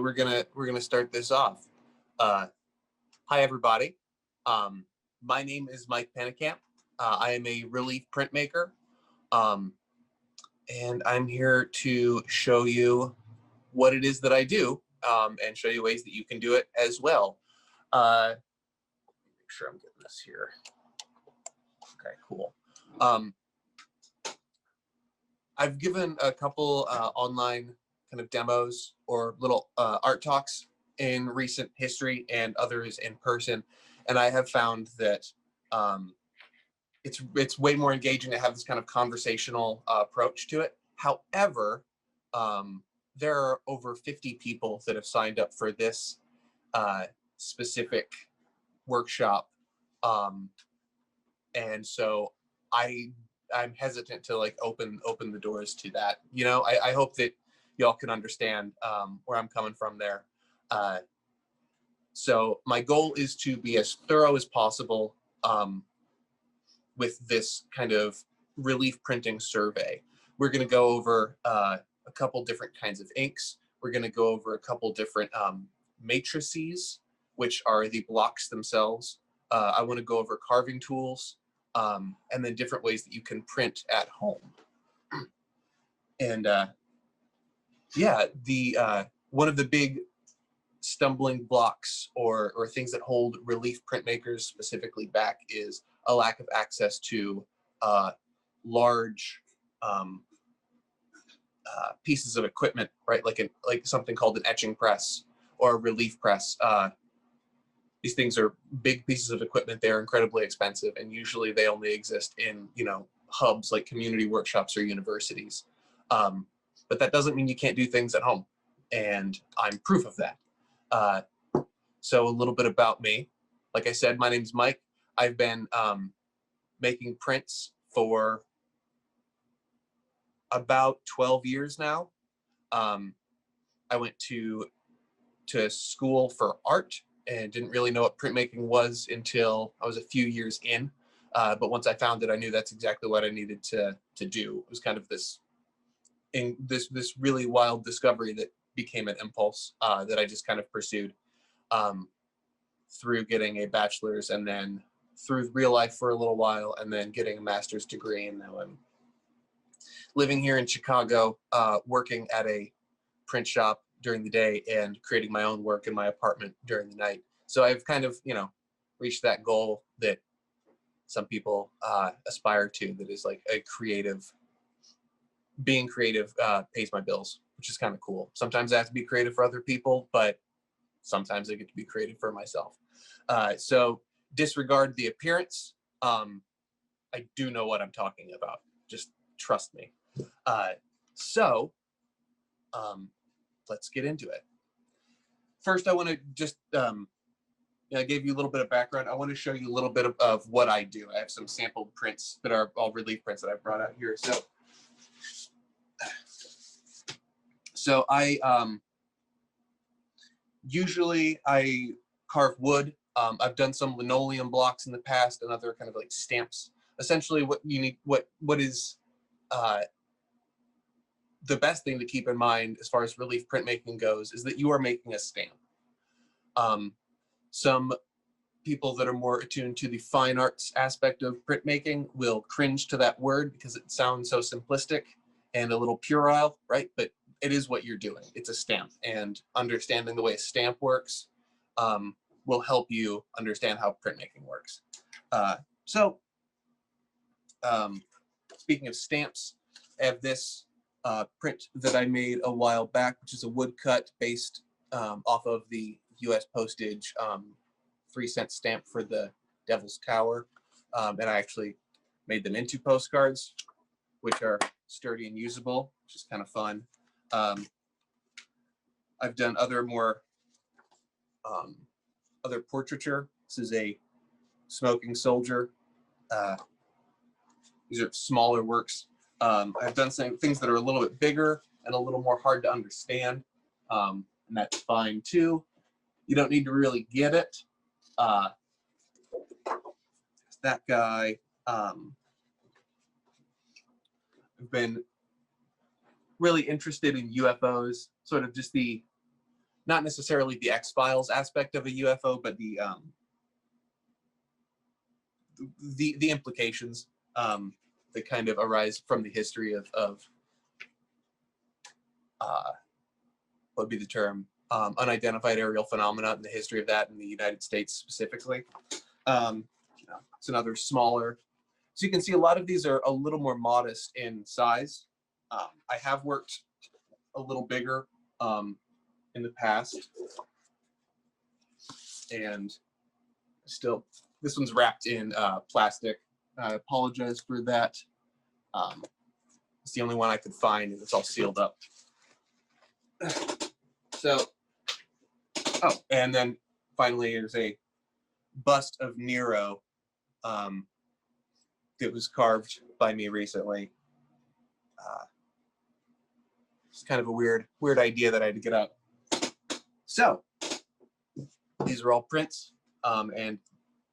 we're gonna start this off. Hi everybody. My name is Mike Pennekamp. I am a relief printmaker, and I'm here to show you what it is that I do, and show you ways that you can do it as well. Make sure I'm getting this here. Okay, cool. I've given a couple online kind of demos or little art talks in recent history and others in person, and I have found that it's way more engaging to have this kind of conversational approach to it. However, there are over 50 people that have signed up for this specific workshop, and so I'm hesitant to like open the doors to that. You know, I hope that y'all can understand where I'm coming from there. So my goal is to be as thorough as possible with this kind of relief printing survey. We're going to go over a couple different kinds of inks. We're going to go over a couple different matrices, which are the blocks themselves. I want to go over carving tools, and then different ways that you can print at home. And yeah, one of the big stumbling blocks or things that hold relief printmakers specifically back is a lack of access to large pieces of equipment, right? Like something called an etching press or a relief press. These things are big pieces of equipment. They're incredibly expensive, and usually they only exist in, you know, hubs like community workshops or universities. But that doesn't mean you can't do things at home, and I'm proof of that. So a little bit about me. Like I said, my name's Mike. I've been making prints for about 12 years now. I went to school for art and didn't really know what printmaking was until I was a few years in. But once I found it, I knew that's exactly what I needed to do. It was kind of this really wild discovery that became an impulse that I just kind of pursued through getting a bachelor's and then through real life for a little while and then getting a master's degree. And now I'm living here in Chicago, working at a print shop during the day and creating my own work in my apartment during the night. So I've kind of, you know, reached that goal that some people aspire to, that is like being creative pays my bills, which is kind of cool. Sometimes I have to be creative for other people, but sometimes I get to be creative for myself. So disregard the appearance. I do know what I'm talking about. Just trust me. So let's get into it. First, I want to just, I gave you a little bit of background. I want to show you a little bit of what I do. I have some sampled prints that are all relief prints that I brought out here. So I usually I carve wood. I've done some linoleum blocks in the past and other kind of like stamps. Essentially, what you need, what is the best thing to keep in mind as far as relief printmaking goes is that you are making a stamp. Some people that are more attuned to the fine arts aspect of printmaking will cringe to that word because it sounds so simplistic and a little puerile, right? But it is what you're doing. It's a stamp, and understanding the way a stamp works will help you understand how printmaking works. Speaking of stamps, I have this print that I made a while back, which is a woodcut based off of the U.S. postage 3-cent stamp for the Devil's Tower. And I actually made them into postcards, which are sturdy and usable, which is kind of fun. I've done other other portraiture. This is a smoking soldier. These are smaller works. I've done some things that are a little bit bigger and a little more hard to understand, and that's fine too. You don't need to really get it. That guy, I've been really interested in UFOs, sort of just the not necessarily the X-Files aspect of a UFO, but the implications that kind of arise from the history of what would be the term, unidentified aerial phenomena, and the history of that in the United States specifically. It's another smaller. So you can see a lot of these are a little more modest in size. I have worked a little bigger in the past, and still, this one's wrapped in plastic. I apologize for that. It's the only one I could find, and it's all sealed up. So, oh, and then finally, there's a bust of Nero that was carved by me recently. It's kind of a weird idea that I had to get up. So, these are all prints, and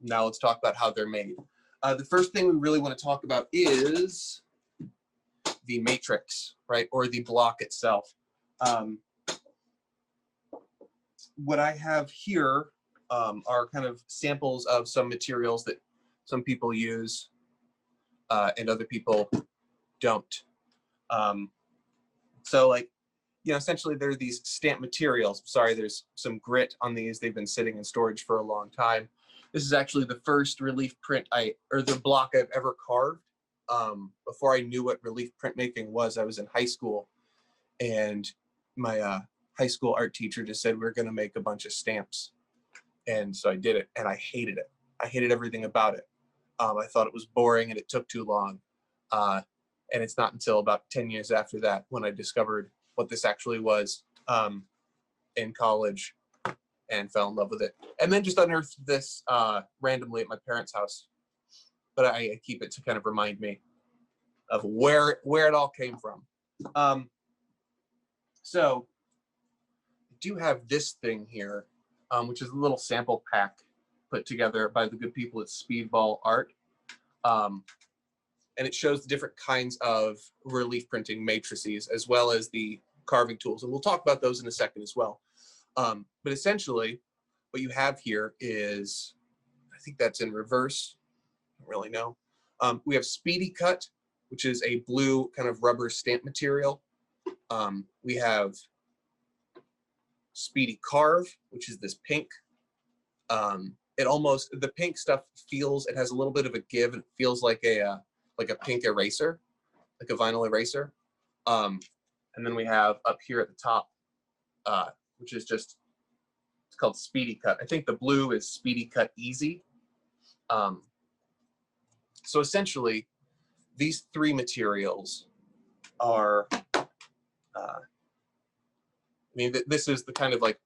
now let's talk about how they're made. The first thing we really want to talk about is the matrix, right, or the block itself. What I have here are kind of samples of some materials that some people use and other people don't. So like, essentially they're these stamped materials. Sorry, there's some grit on these. They've been sitting in storage for a long time. This is actually the first relief print or the block I've ever carved. Before I knew what relief printmaking was, I was in high school, and my high school art teacher just said, we're going to make a bunch of stamps. And so I did it, and I hated it. I hated everything about it. I thought it was boring and it took too long. And it's not until about 10 years after that when I discovered what this actually was in college and fell in love with it. And then just unearthed this randomly at my parents' house. But I keep it to kind of remind me of where it all came from. So I do have this thing here, which is a little sample pack put together by the good people at Speedball Art. And it shows the different kinds of relief printing matrices as well as the carving tools. And we'll talk about those in a second as well. But essentially, what you have here is, I think that's in reverse. I don't really know. We have Speedy Cut, which is a blue kind of rubber stamp material. We have Speedy Carve, which is this pink. The pink stuff feels, it has a little bit of a give. It feels like a pink eraser, like a vinyl eraser. And then we have up here at the top, which is just, it's called Speedy Cut. I think the blue is Speedy Cut Easy. So essentially, these three materials are, this is the kind of like,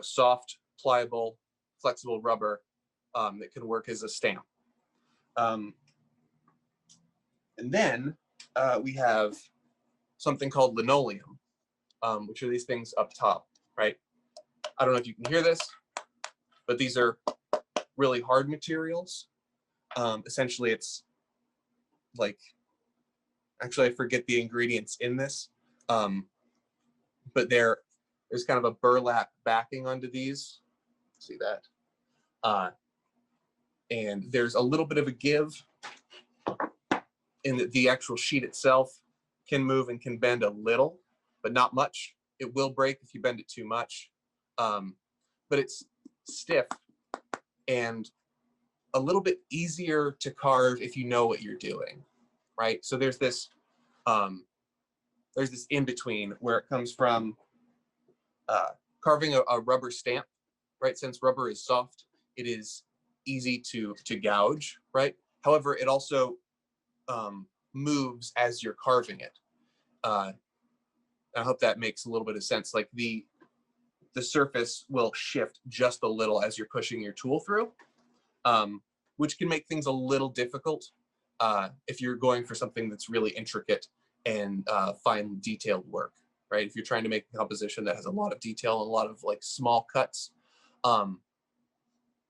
soft, pliable, flexible rubber that can work as a stamp. And then we have something called linoleum, which are these things up top, right? I don't know if you can hear this, but these are really hard materials. Essentially, it's like, actually, I forget the ingredients in this, but there's kind of a burlap backing onto these. See that? And there's a little bit of a give in the actual sheet itself can move and can bend a little, but not much. It will break if you bend it too much. But it's stiff and a little bit easier to carve if you know what you're doing, right? So there's this in between where it comes from carving a rubber stamp, right? Since rubber is soft, it is easy to gouge, right? However, it also moves as you're carving it. I hope that makes a little bit of sense. Like the surface will shift just a little as you're pushing your tool through, which can make things a little difficult if you're going for something that's really intricate and fine detailed work, right? If you're trying to make a composition that has a lot of detail and a lot of like small cuts,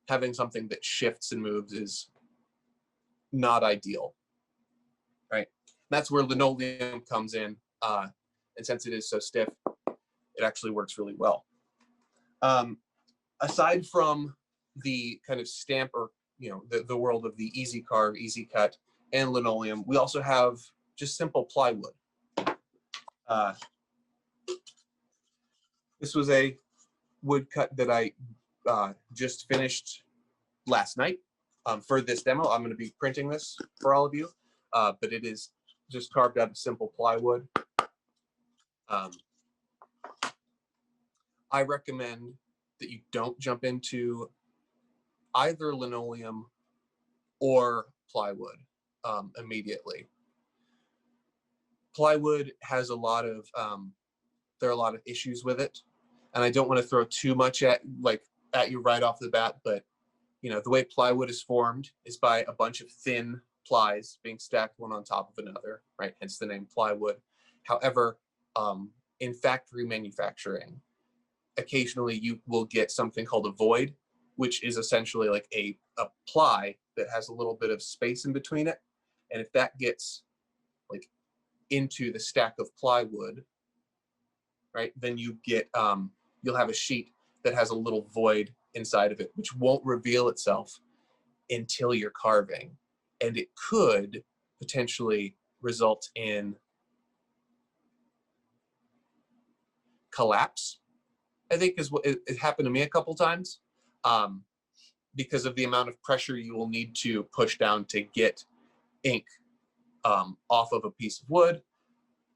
having something that shifts and moves is not ideal, right? That's where linoleum comes in. And since it is so stiff, it actually works really well. Aside from the kind of stamp or, the world of the easy carve, easy cut, and linoleum, we also have just simple plywood. This was a woodcut that I just finished last night for this demo. I'm going to be printing this for all of you, but it is just carved out of simple plywood. I recommend that you don't jump into either linoleum or plywood immediately. Plywood has a lot of there are a lot of issues with it, and I don't want to throw too much at you right off the bat, but the way plywood is formed is by a bunch of thin plies being stacked one on top of another, right? Hence the name plywood. However, in factory manufacturing, occasionally you will get something called a void, which is essentially like a ply that has a little bit of space in between it. And if that gets like into the stack of plywood, right, then you get, you'll have a sheet that has a little void inside of it, which won't reveal itself until you're carving. And it could potentially result in collapse, I think is what it happened to me a couple times, because of the amount of pressure you will need to push down to get ink off of a piece of wood.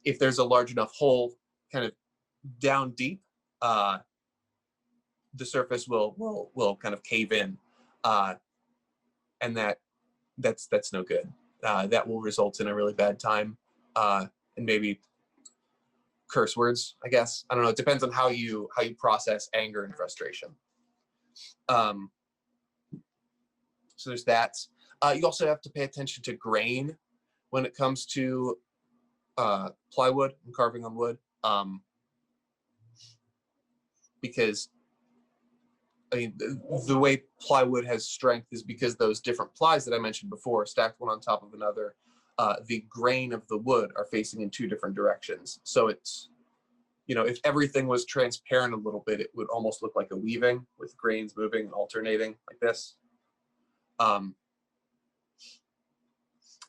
If there's a large enough hole kind of down deep, the surface will kind of cave in, and that's no good. That will result in a really bad time, and maybe curse words, I guess. I don't know. It depends on how you process anger and frustration. So there's that. You also have to pay attention to grain when it comes to plywood and carving on wood, because I mean the way plywood has strength is because those different plies that I mentioned before, stacked one on top of another, the grain of the wood are facing in two different directions. So it's, if everything was transparent a little bit, it would almost look like a weaving with grains moving and alternating like this.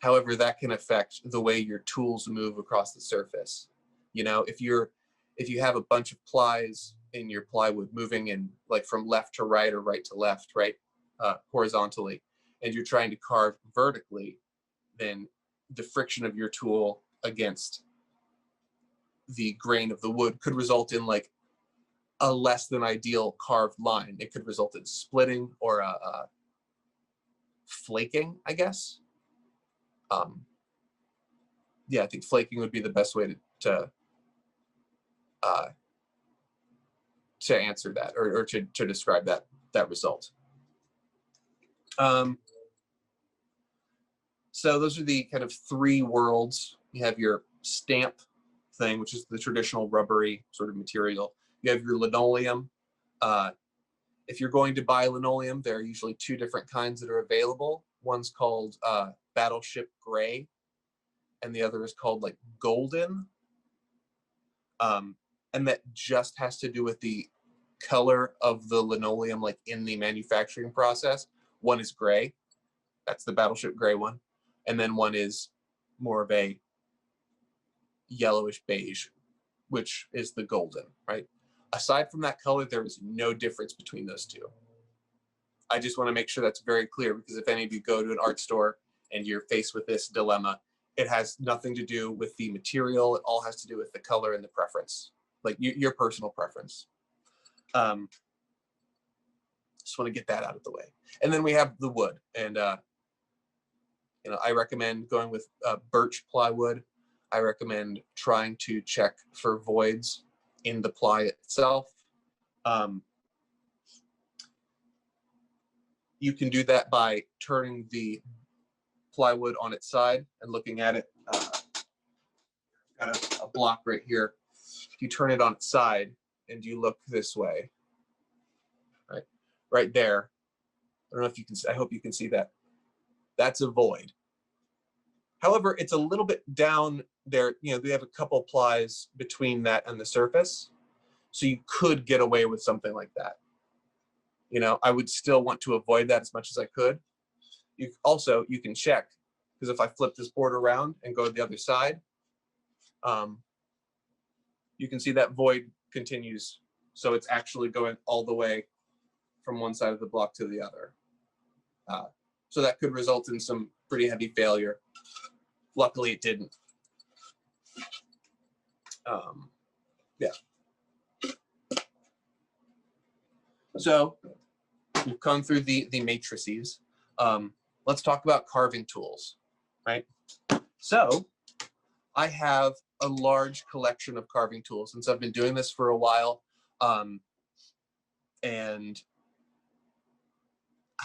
However, that can affect the way your tools move across the surface. If you have a bunch of plies in your plywood moving in like from left to right or right to left, right, horizontally, and you're trying to carve vertically, then the friction of your tool against the grain of the wood could result in like a less than ideal carved line. It could result in splitting or flaking, I guess. Yeah, I think flaking would be the best way to answer that, or to describe that result. So those are the kind of three worlds. You have your stamp thing, which is the traditional rubbery sort of material. You have your linoleum. If you're going to buy linoleum, there are usually two different kinds that are available. One's called Battleship Gray, and the other is called like Golden. And that just has to do with the color of the linoleum, like in the manufacturing process. One is gray, that's the Battleship Gray one, and then one is more of a yellowish beige, which is the Golden, right? Aside from that color, there is no difference between those two. I just want to make sure that's very clear, because if any of you go to an art store and you're faced with this dilemma, it has nothing to do with the material. It all has to do with the color and the preference, like your personal preference. Just want to get that out of the way. And then we have the wood, and I recommend going with birch plywood. I recommend trying to check for voids in the ply itself. You can do that by turning the plywood on its side and looking at it. Got a block right here. If you turn it on its side and you look this way, right there. I don't know if you can. I hope you can see that. That's a void. However, it's a little bit down there. They have a couple plies between that and the surface. So you could get away with something like that. You know, I would still want to avoid that as much as I could. You can check, because if I flip this board around and go to the other side, you can see that void continues. So it's actually going all the way from one side of the block to the other. So that could result in some pretty heavy failure. Luckily, it didn't. Yeah. So we've gone through the matrices. Let's talk about carving tools, right? So I have a large collection of carving tools since I've been doing this for a while. And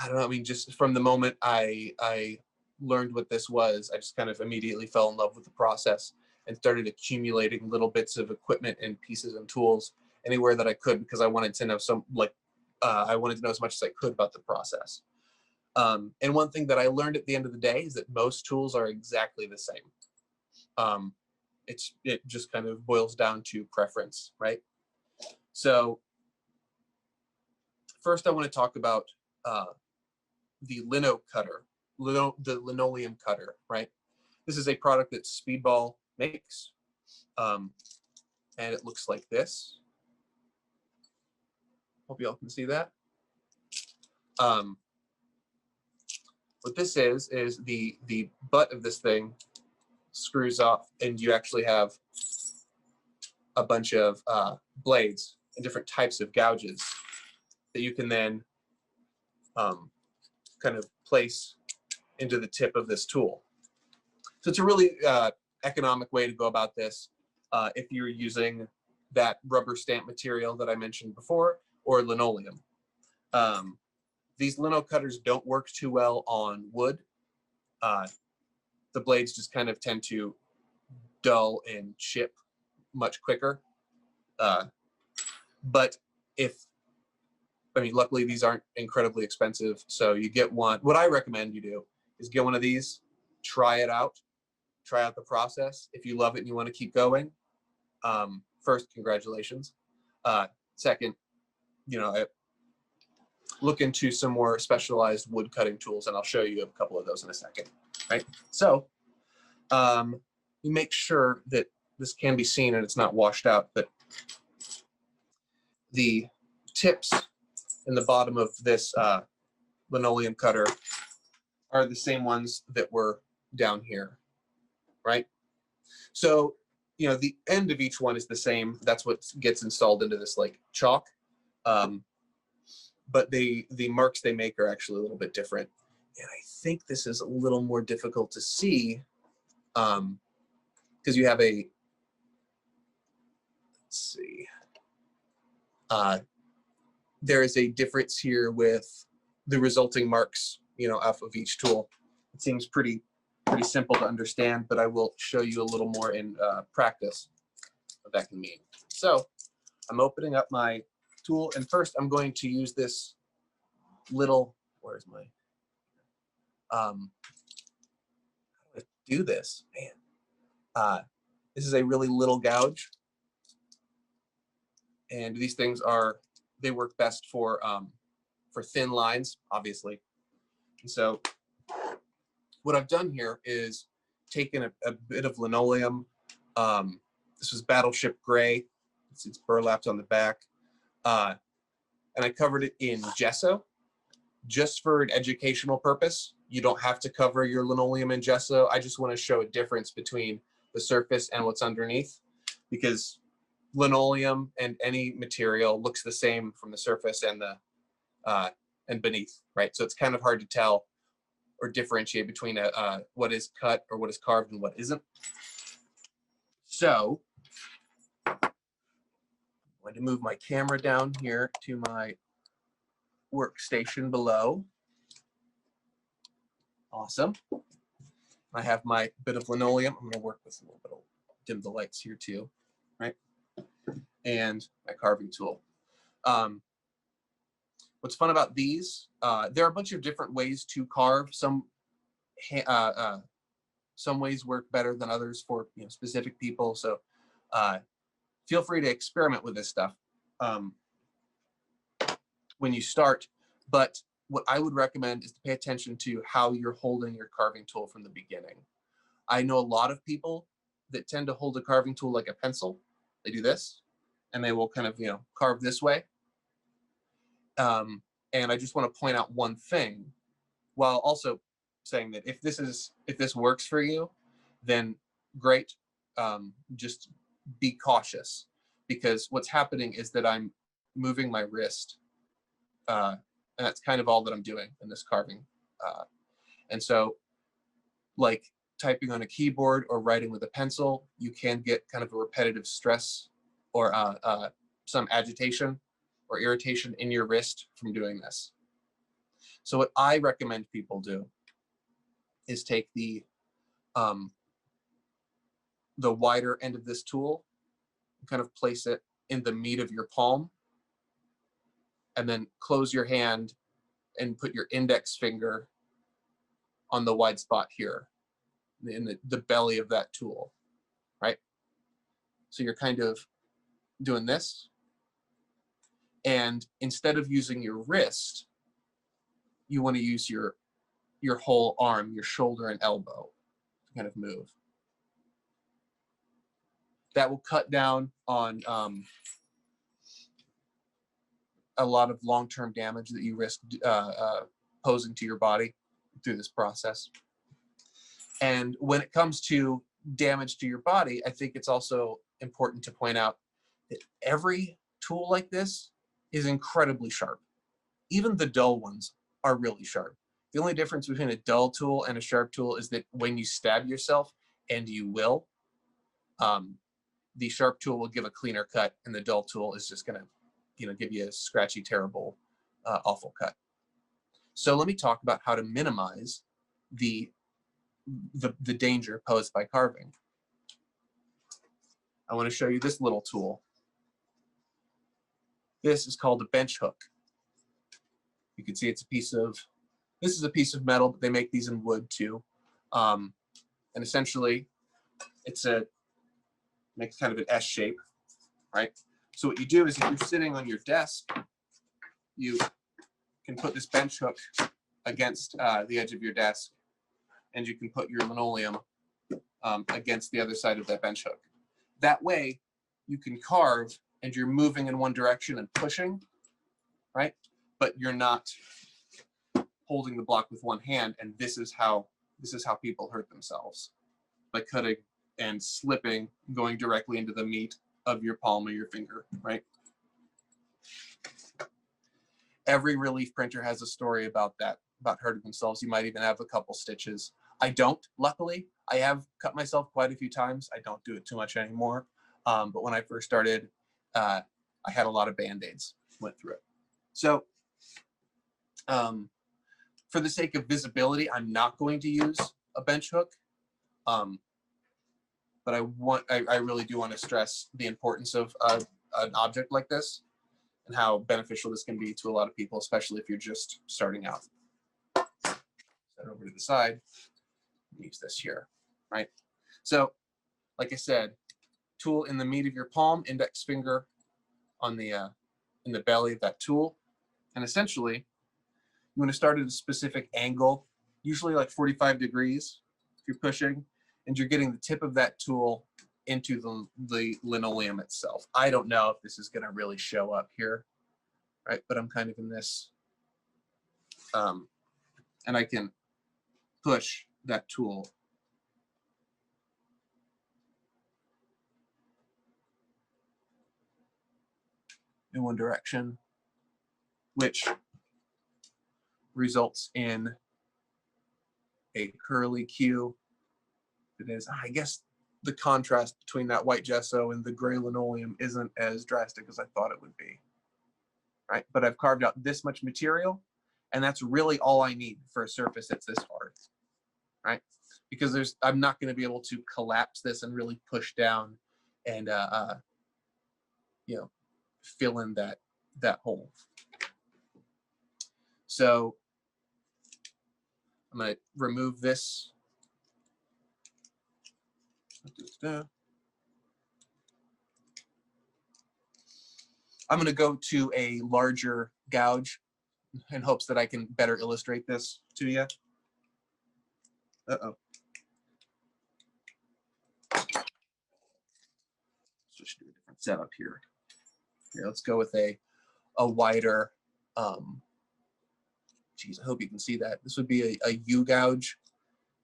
I don't know, I mean, just from the moment I learned what this was, I just kind of immediately fell in love with the process and started accumulating little bits of equipment and pieces and tools anywhere that I could, because I wanted to know I wanted to know as much as I could about the process. And one thing that I learned at the end of the day is that most tools are exactly the same. It just kind of boils down to preference, right? So first I want to talk about the the Linoleum Cutter, right? This is a product that Speedball makes, and it looks like this. Hope y'all can see that. What this is the butt of this thing screws off, and you actually have a bunch of blades and different types of gouges that you can then kind of place into the tip of this tool. So it's a really economic way to go about this if you're using that rubber stamp material that I mentioned before, or linoleum. These lino cutters don't work too well on wood. The blades just kind of tend to dull and chip much quicker. But luckily these aren't incredibly expensive. So you get one. What I recommend you do is get one of these, try it out, try out the process. If you love it and you want to keep going, first, congratulations. Second, look into some more specialized wood cutting tools, and I'll show you a couple of those in a second, right? So you make sure that this can be seen and it's not washed out, but the tips in the bottom of this linoleum cutter are the same ones that were down here, right? So, the end of each one is the same. That's what gets installed into this like chalk. But the marks they make are actually a little bit different. And I think this is a little more difficult to see because you have let's see. There is a difference here with the resulting marks, off of each tool. It seems pretty simple to understand, but I will show you a little more in practice what that can mean. So I'm opening up my tool, and first I'm going to use this little, where's my, how do I do this? Man. This is a really little gouge. And these things they work best for thin lines, obviously. And so what I've done here is taken a bit of linoleum. This was Battleship Gray. It's burlapped on the back. And I covered it in gesso, just for an educational purpose. You don't have to cover your linoleum in gesso. I just want to show a difference between the surface and what's underneath, because linoleum and any material looks the same from the surface and and beneath, right? So it's kind of hard to tell or differentiate between what is cut or what is carved and what isn't. So I'm going to move my camera down here to my workstation below. Awesome. I have my bit of linoleum. I'm going to work with a little bit of dim the lights here too, right? And my carving tool. What's fun about these, there are a bunch of different ways to carve. Some ways work better than others for specific people. So feel free to experiment with this stuff. when you start. But what I would recommend is to pay attention to how you're holding your carving tool from the beginning. I know a lot of people that tend to hold a carving tool like a pencil. They do this, and they will kind of, carve this way. And I just want to point out one thing, while also saying that if this works for you, then great. Just be cautious, because what's happening is that I'm moving my wrist, and that's kind of all that I'm doing in this carving. And so, like typing on a keyboard or writing with a pencil, you can get kind of a repetitive stress or some agitation or irritation in your wrist from doing this. So what I recommend people do is take the wider end of this tool and kind of place it in the meat of your palm, and then close your hand and put your index finger on the wide spot here in the belly of that tool, right? So you're kind of doing this, and instead of using your wrist, you want to use your whole arm, your shoulder and elbow to kind of move. That will cut down on a lot of long-term damage that you risk posing to your body through this process. And when it comes to damage to your body, I think it's also important to point out that every tool like this is incredibly sharp. Even the dull ones are really sharp. The only difference between a dull tool and a sharp tool is that when you stab yourself, and you will, the sharp tool will give a cleaner cut, and the dull tool is just gonna, give you a scratchy, terrible, awful cut. So let me talk about how to minimize the danger posed by carving. I want to show you this little tool. This is called a bench hook. You can see it's this is a piece of metal, but they make these in wood too. And essentially, makes kind of an S shape, right? So what you do is, if you're sitting on your desk, you can put this bench hook against the edge of your desk, and you can put your linoleum against the other side of that bench hook. That way, you can carve, and you're moving in one direction and pushing, right? But you're not holding the block with one hand, and this is how people hurt themselves, by cutting and slipping, going directly into the meat of your palm or your finger, right? Every relief printer has a story about that, about hurting themselves. You might even have a couple stitches. I don't, luckily. I have cut myself quite a few times. I don't do it too much anymore. But when I first started, I had a lot of Band-Aids, went through it. So for the sake of visibility, I'm not going to use a bench hook. But I really do want to stress the importance of an object like this, and how beneficial this can be to a lot of people, especially if you're just starting out. Set it over to the side. Use this here, right? So, like I said, tool in the meat of your palm, index finger on the in the belly of that tool, and essentially, you want to start at a specific angle, usually like 45 degrees if you're pushing, and you're getting the tip of that tool into the linoleum itself. I don't know if this is going to really show up here, right? But I'm kind of in this, and I can push that tool in one direction, which results in a curly Q. It is, I guess, the contrast between that white gesso and the gray linoleum isn't as drastic as I thought it would be, right? But I've carved out this much material, and that's really all I need for a surface that's this hard, right? Because I'm not going to be able to collapse this and really push down and fill in that hole. So I'm going to remove this. I'm going to go to a larger gouge in hopes that I can better illustrate this to you. Uh-oh. Let's just do a different setup here. Here, let's go with a wider, geez, I hope you can see that. This would be a U gouge.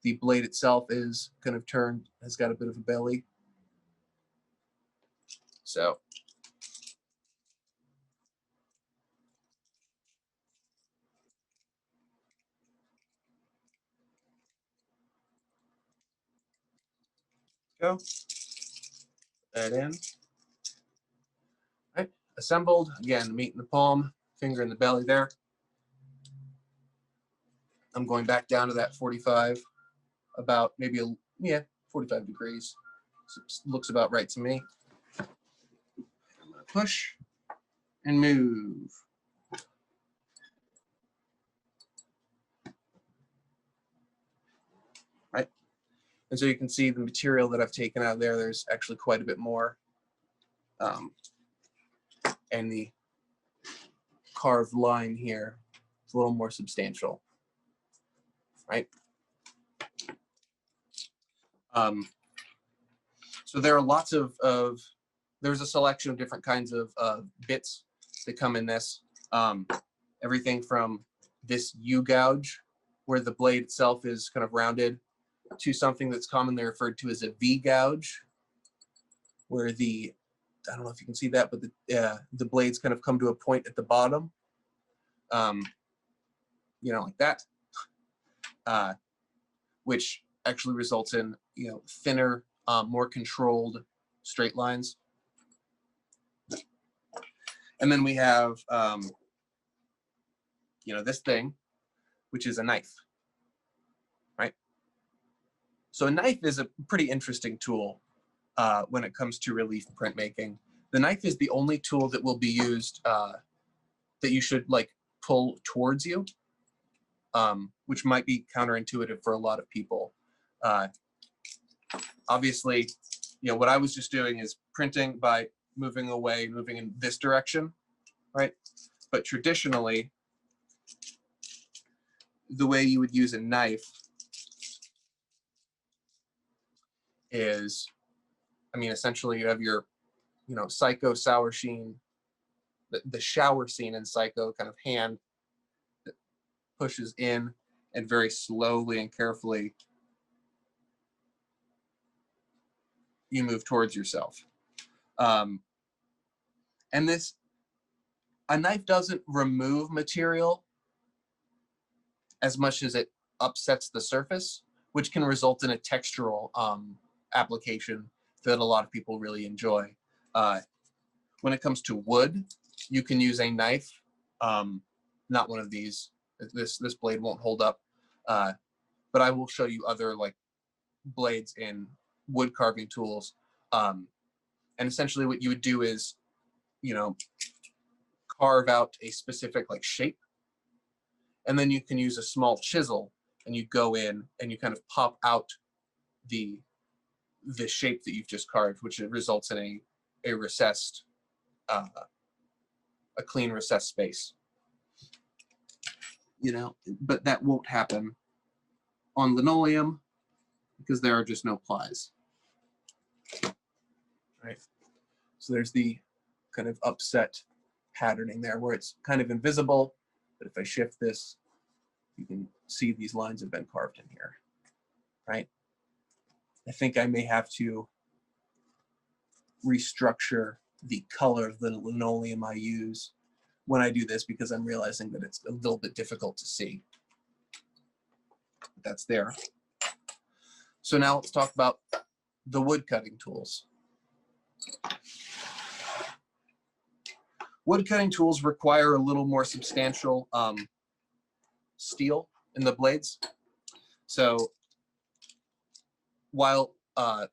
The blade itself is kind of turned, has got a bit of a belly. So go, that in. Right, assembled. Again, meat in the palm, finger in the belly there. I'm going back down to that 45, about maybe, yeah, 45 degrees. Looks about right to me. I'm going to push and move. Right. And so you can see the material that I've taken out of there. There's actually quite a bit more. And the carved line here is a little more substantial. Right. So there are lots of there's a selection of different kinds of bits that come in this. Everything from this U gouge, where the blade itself is kind of rounded, to something that's commonly referred to as a V gouge, where the, I don't know if you can see that, but the blades kind of come to a point at the bottom, you know, like that, which actually results in, you know, thinner, more controlled straight lines. And then we have, you know, this thing, which is a knife, right? So a knife is a pretty interesting tool when it comes to relief printmaking. The knife is the only tool that will be used that you should like pull towards you, which might be counterintuitive for a lot of people. Obviously, you know, what I was just doing is printing by moving away, moving in this direction, right? But traditionally, the way you would use a knife is, I mean, essentially you have your, you know, Psycho sour sheen, the shower scene in Psycho kind of hand that pushes in and very slowly and carefully you move towards yourself. And this, a knife doesn't remove material as much as it upsets the surface, which can result in a textural application that a lot of people really enjoy. When it comes to wood, you can use a knife, not one of these. This blade won't hold up, but I will show you other like blades in wood carving tools. And essentially what you would do is, you know, carve out a specific like shape, and then you can use a small chisel and you go in and you kind of pop out the shape that you've just carved, which results in a recessed, a clean recessed space. You know, but that won't happen on linoleum because there are just no plies. Right. So there's the kind of upset patterning there where it's kind of invisible, but if I shift this, you can see these lines have been carved in here, right? I think I may have to restructure the color of the linoleum I use when I do this because I'm realizing that it's a little bit difficult to see. That's there. So now let's talk about the wood cutting tools. Wood cutting tools require a little more substantial steel in the blades. So while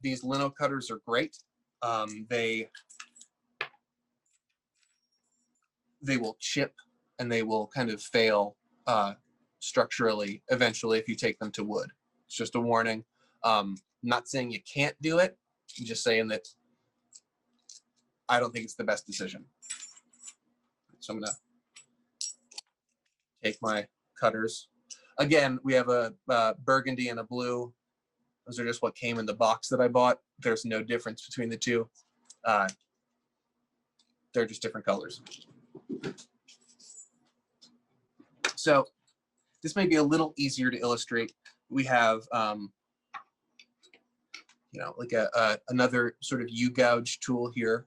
these lino cutters are great, they will chip and they will kind of fail structurally eventually if you take them to wood. It's just a warning. Not saying you can't do it, I'm just saying that I don't think it's the best decision. So I'm gonna take my cutters. Again, we have a burgundy and a blue. Those are just what came in the box that I bought. There's no difference between the two. They're just different colors. So this may be a little easier to illustrate. We have, you know, like another sort of U-gouge tool here.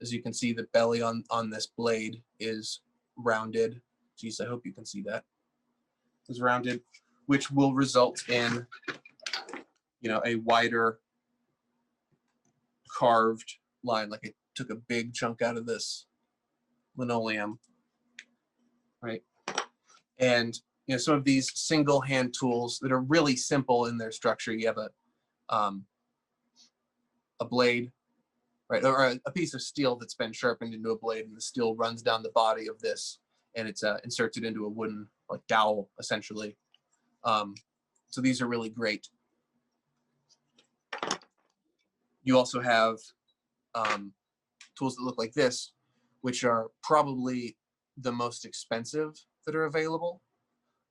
As you can see, the belly on this blade is rounded. Geez, I hope you can see that. It's rounded, which will result in, you know, a wider carved line. Like I took a big chunk out of this linoleum, right? And you know, some of these single hand tools that are really simple in their structure. You have a blade, right, or a piece of steel that's been sharpened into a blade, and the steel runs down the body of this, and it's inserted into a wooden like dowel, essentially. So these are really great. You also have tools that look like this, which are probably the most expensive that are available.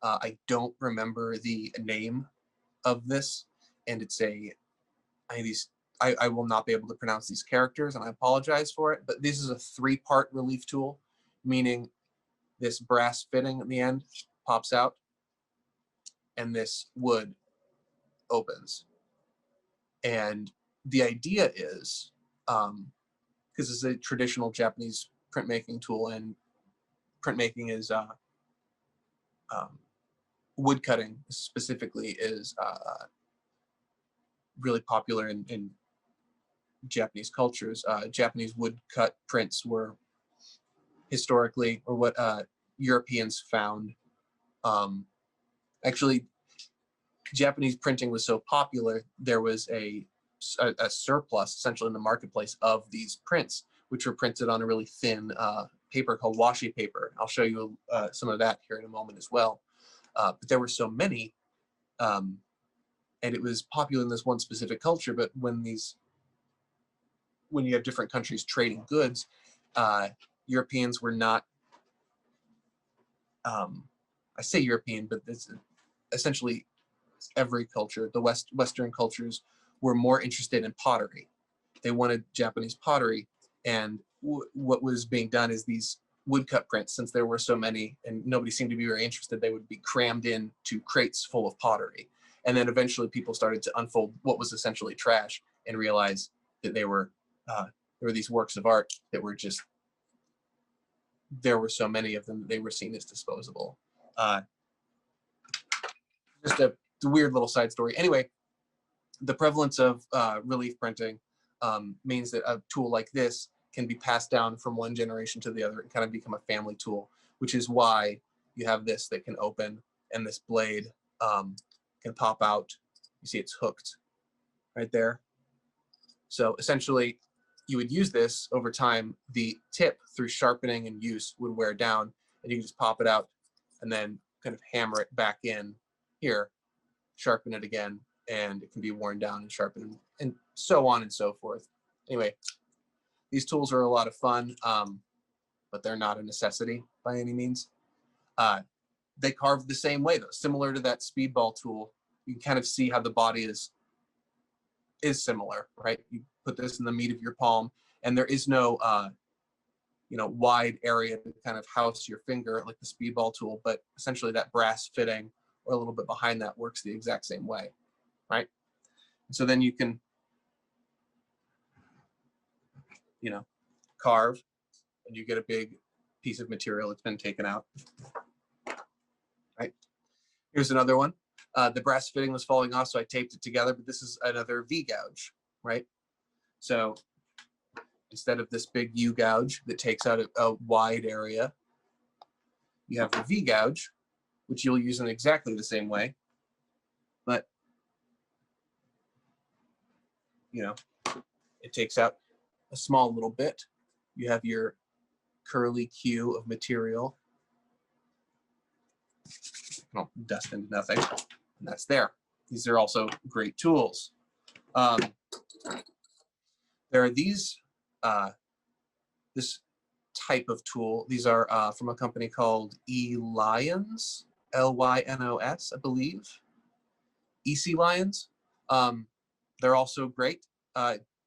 I don't remember the name of this, and it's I will not be able to pronounce these characters, and I apologize for it, but this is a 3-part relief tool, meaning this brass fitting at the end pops out, and this wood opens. And the idea is, because it's a traditional Japanese printmaking tool, and printmaking is wood cutting specifically is really popular in Japanese cultures. Japanese woodcut prints were historically, or what Europeans found. Actually, Japanese printing was so popular, there was a surplus essentially in the marketplace of these prints, which were printed on a really thin paper called washi paper. I'll show you some of that here in a moment as well. But there were so many, and it was popular in this one specific culture. But when you have different countries trading goods, Europeans were not, I say European, but it's essentially every culture, the Western cultures were more interested in pottery. They wanted Japanese pottery, and what was being done is these woodcut prints, since there were so many and nobody seemed to be very interested, they would be crammed into crates full of pottery. And then eventually people started to unfold what was essentially trash and realize that there were these works of art that were just, there were so many of them that they were seen as disposable. Just a weird little side story. Anyway, the prevalence of relief printing means that a tool like this can be passed down from one generation to the other and kind of become a family tool, which is why you have this that can open, and this blade can pop out. You see it's hooked right there. So essentially, you would use this over time. The tip, through sharpening and use, would wear down, and you can just pop it out and then kind of hammer it back in here, sharpen it again, and it can be worn down and sharpened, and so on and so forth. Anyway, these tools are a lot of fun, but they're not a necessity by any means. They carve the same way, though, similar to that Speedball tool. You can kind of see how the body is similar, right? You put this in the meat of your palm, and there is no wide area to kind of house your finger like the Speedball tool, but essentially that brass fitting or a little bit behind that works the exact same way, right? And so then you can, carve, and you get a big piece of material that's been taken out, right? Here's another one. The brass fitting was falling off, so I taped it together, but this is another V-gouge, right? So instead of this big U-gouge that takes out a wide area, you have the V-gouge, which you'll use in exactly the same way, but it takes out a small little bit. You have your curly Q of material. Well, dust into nothing, and that's there. These are also great tools. There are these, this type of tool. These are from a company called Lyons, Lynos, I believe. EC Lions. They're also great.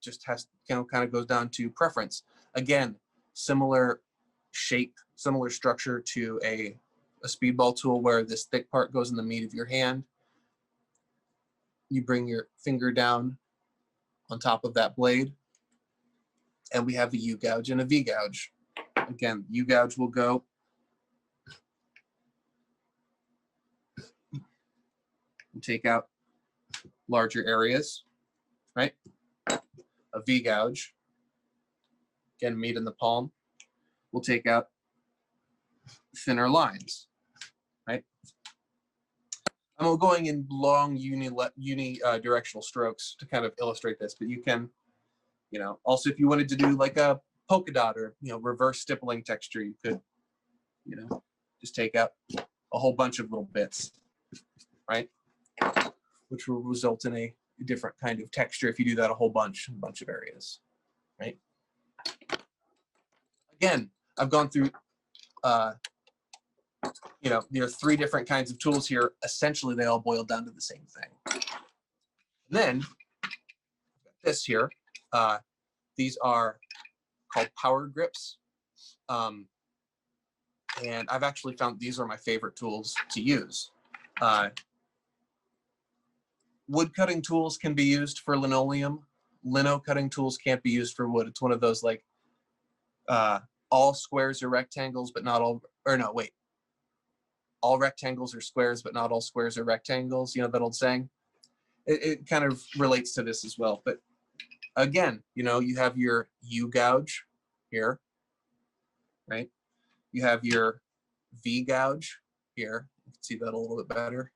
Just has, you know, kind of goes down to preference. Again, similar shape, similar structure to a speedball tool, where this thick part goes in the meat of your hand. You bring your finger down on top of that blade, and we have a U gouge and a V gouge. Again, U gouge will go and take out larger areas, right? A V gouge, again, meat in the palm, will take out thinner lines, right? I'm going in long unidirectional strokes to kind of illustrate this, but you can, you know, also if you wanted to do like a polka dot or, you know, reverse stippling texture, you could, you know, just take out a whole bunch of little bits, right? Which will result in a different kind of texture if you do that a whole bunch of areas, right? Again, I've gone through, you know, there are 3 different kinds of tools here. Essentially, they all boil down to the same thing. And then this here, these are called power grips. And I've actually found these are my favorite tools to use. Wood cutting tools can be used for linoleum. Lino cutting tools can't be used for wood. It's one of those like all squares are rectangles, but not all, or no, wait. All rectangles are squares, but not all squares are rectangles. You know that old saying? It kind of relates to this as well. But again, you know, you have your U gouge here, right? You have your V gouge here. You can see that a little bit better,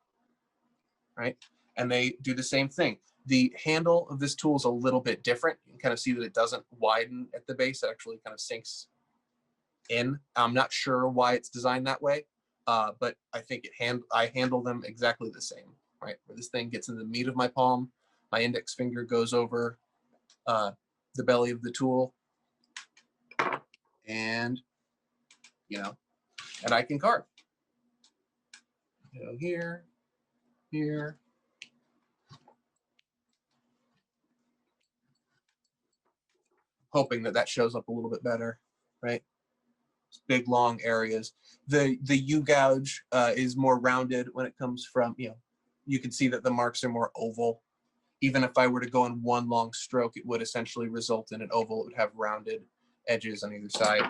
right? And they do the same thing. The handle of this tool is a little bit different. You can kind of see that it doesn't widen at the base. It actually kind of sinks in. I'm not sure why it's designed that way, but I think I handle them exactly the same, right? Where this thing gets in the meat of my palm, my index finger goes over the belly of the tool, and, you know, and I can carve. You know, here, here. Hoping that that shows up a little bit better, right? Big long areas. The U gouge is more rounded when it comes from, you know, you can see that the marks are more oval. Even if I were to go in one long stroke, it would essentially result in an oval. It would have rounded edges on either side.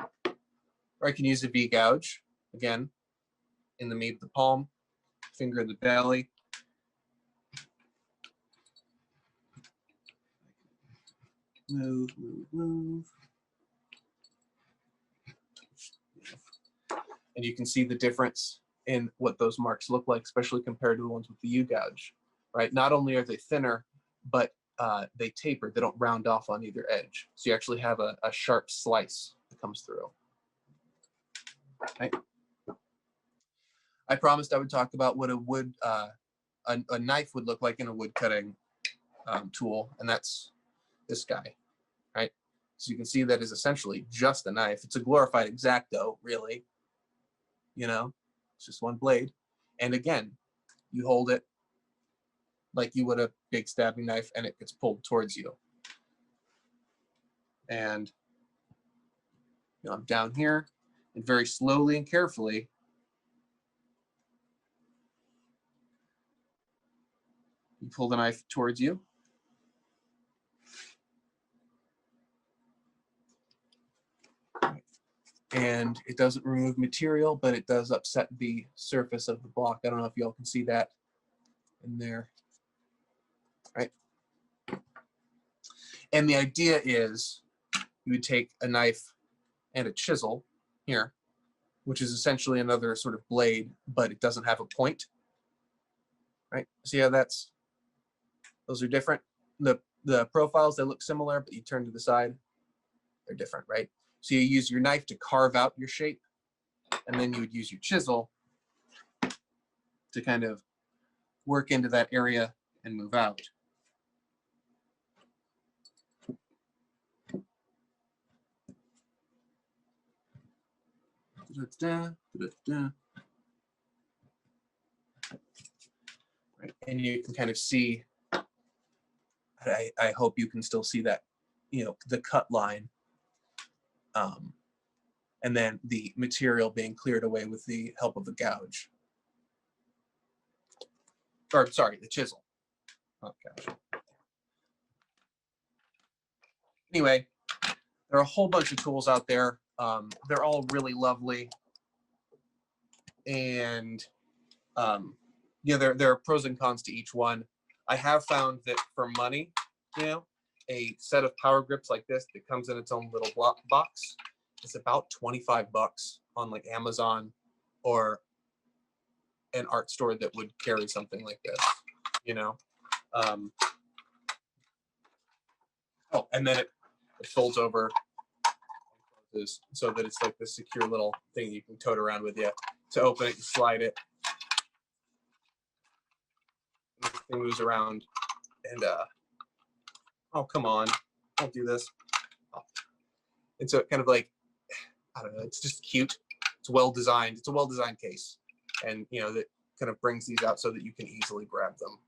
Or I can use a V gouge, again, in the meat of the palm, finger in the belly. Move, move, move. And you can see the difference in what those marks look like, especially compared to the ones with the U gouge, right? Not only are they thinner, but they taper. They don't round off on either edge. So you actually have a sharp slice that comes through. Right? I promised I would talk about what a knife would look like in a wood cutting tool, and that's this guy, right? So you can see that is essentially just a knife. It's a glorified X-Acto, really. You know, it's just one blade. And again, you hold it like you would a big stabbing knife, and it gets pulled towards you. And, you know, I'm down here, and very slowly and carefully, you pull the knife towards you. And it doesn't remove material, but it does upset the surface of the block. I don't know if y'all can see that in there, right? And the idea is you would take a knife and a chisel here, which is essentially another sort of blade, but it doesn't have a point, right? See how those are different? The profiles, they look similar, but you turn to the side, they're different, right? So you use your knife to carve out your shape, and then you would use your chisel to kind of work into that area and move out. Right. And you can kind of see, I hope you can still see that, you know, the cut line, and then the material being cleared away with the help of the gouge. Or sorry, the chisel. Oh, gosh. Anyway, there are a whole bunch of tools out there. They're all really lovely. And you know, there are pros and cons to each one. I have found that for money, you know, a set of power grips like this that comes in its own little box is about 25 bucks on like Amazon or an art store that would carry something like this, you know. Oh, and then it folds over so that it's like this secure little thing you can tote around with you. To open it, you slide it. And the thing moves around. And oh, come on, don't do this. Oh. And so it kind of like, I don't know, it's just cute. It's well designed. It's a well designed case, and you know that kind of brings these out so that you can easily grab them.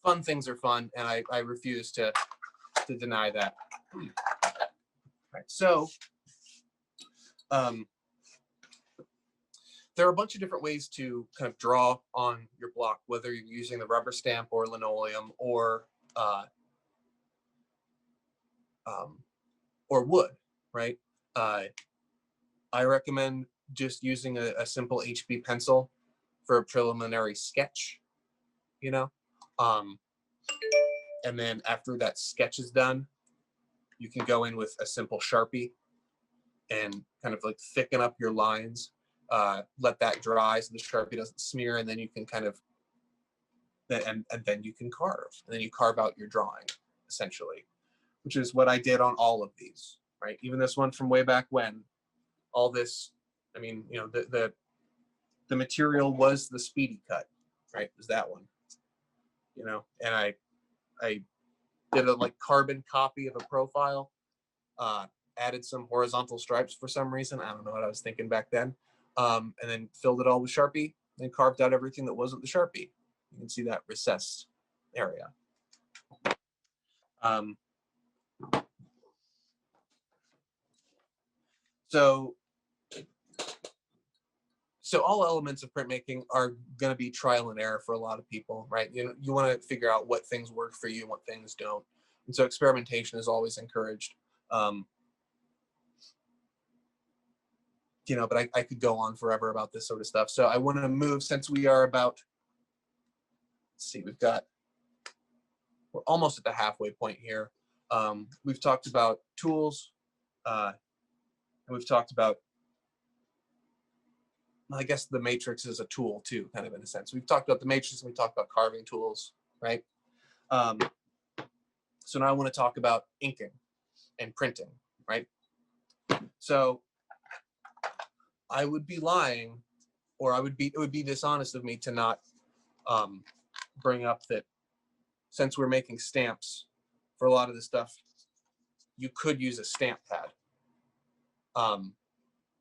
Fun things are fun, and I refuse to deny that. All right, so there are a bunch of different ways to kind of draw on your block, whether you're using the rubber stamp or linoleum or wood, right? I recommend just using a simple HB pencil for a preliminary sketch, you know? And then after that sketch is done, you can go in with a simple Sharpie and kind of like thicken up your lines, let that dry so the Sharpie doesn't smear, and then you can kind of, and then you can carve, and then you carve out your drawing, essentially, which is what I did on all of these, right? Even this one from way back when, all this, I mean, you know, the material was the Speedy cut, right? It was that one, you know, and I did a like carbon copy of a profile, added some horizontal stripes for some reason. I don't know what I was thinking back then. And then filled it all with Sharpie, and carved out everything that wasn't the Sharpie. You can see that recessed area. So all elements of printmaking are going to be trial and error for a lot of people, right? You want to figure out what things work for you and what things don't. And so experimentation is always encouraged. You know, but I could go on forever about this sort of stuff. So I want to move, since we are about, let's see, we're almost at the halfway point here. We've talked about tools, and we've talked about, I guess the matrix is a tool too, kind of in a sense. We've talked about the matrix and we talked about carving tools, right? So now I want to talk about inking and printing, right? So I would be lying, or it would be dishonest of me to not bring up that since we're making stamps for a lot of this stuff, you could use a stamp pad.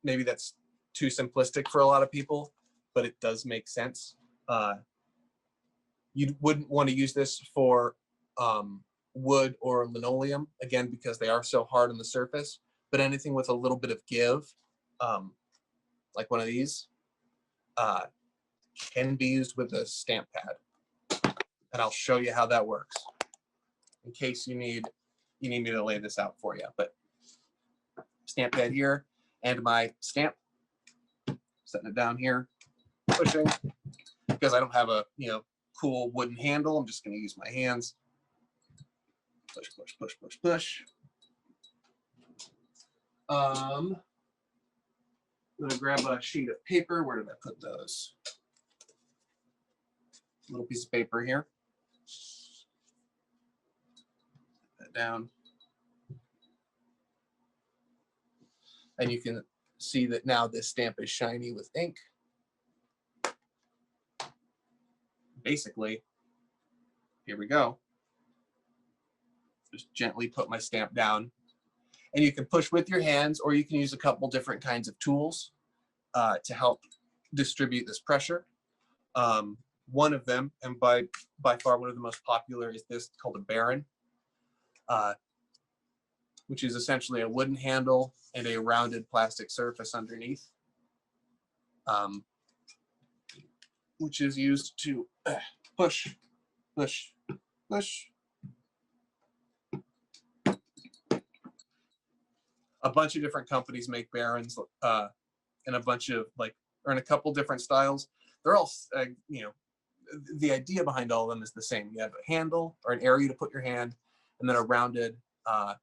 Maybe that's too simplistic for a lot of people, but it does make sense. You wouldn't want to use this for wood or linoleum, again, because they are so hard on the surface, but anything with a little bit of give, like one of these, can be used with a stamp pad. And I'll show you how that works in case you need me to lay this out for you. But stamp pad here and my stamp, setting it down here, pushing, because I don't have a, you know, cool wooden handle. I'm just going to use my hands. Push, push, push, push, push. I'm going to grab a sheet of paper. Where did I put those? Little piece of paper here. Put that down. And you can see that now this stamp is shiny with ink. Basically, here we go. Just gently put my stamp down, And you can push with your hands, or you can use a couple different kinds of tools to help distribute this pressure. One of them, and by far one of the most popular, is this called a Baron, which is essentially a wooden handle and a rounded plastic surface underneath, which is used to push, push, push. A bunch of different companies make Barons, and a bunch of or in a couple different styles. They're all, you know, the idea behind all of them is the same. You have a handle or an area to put your hand, and then a rounded, a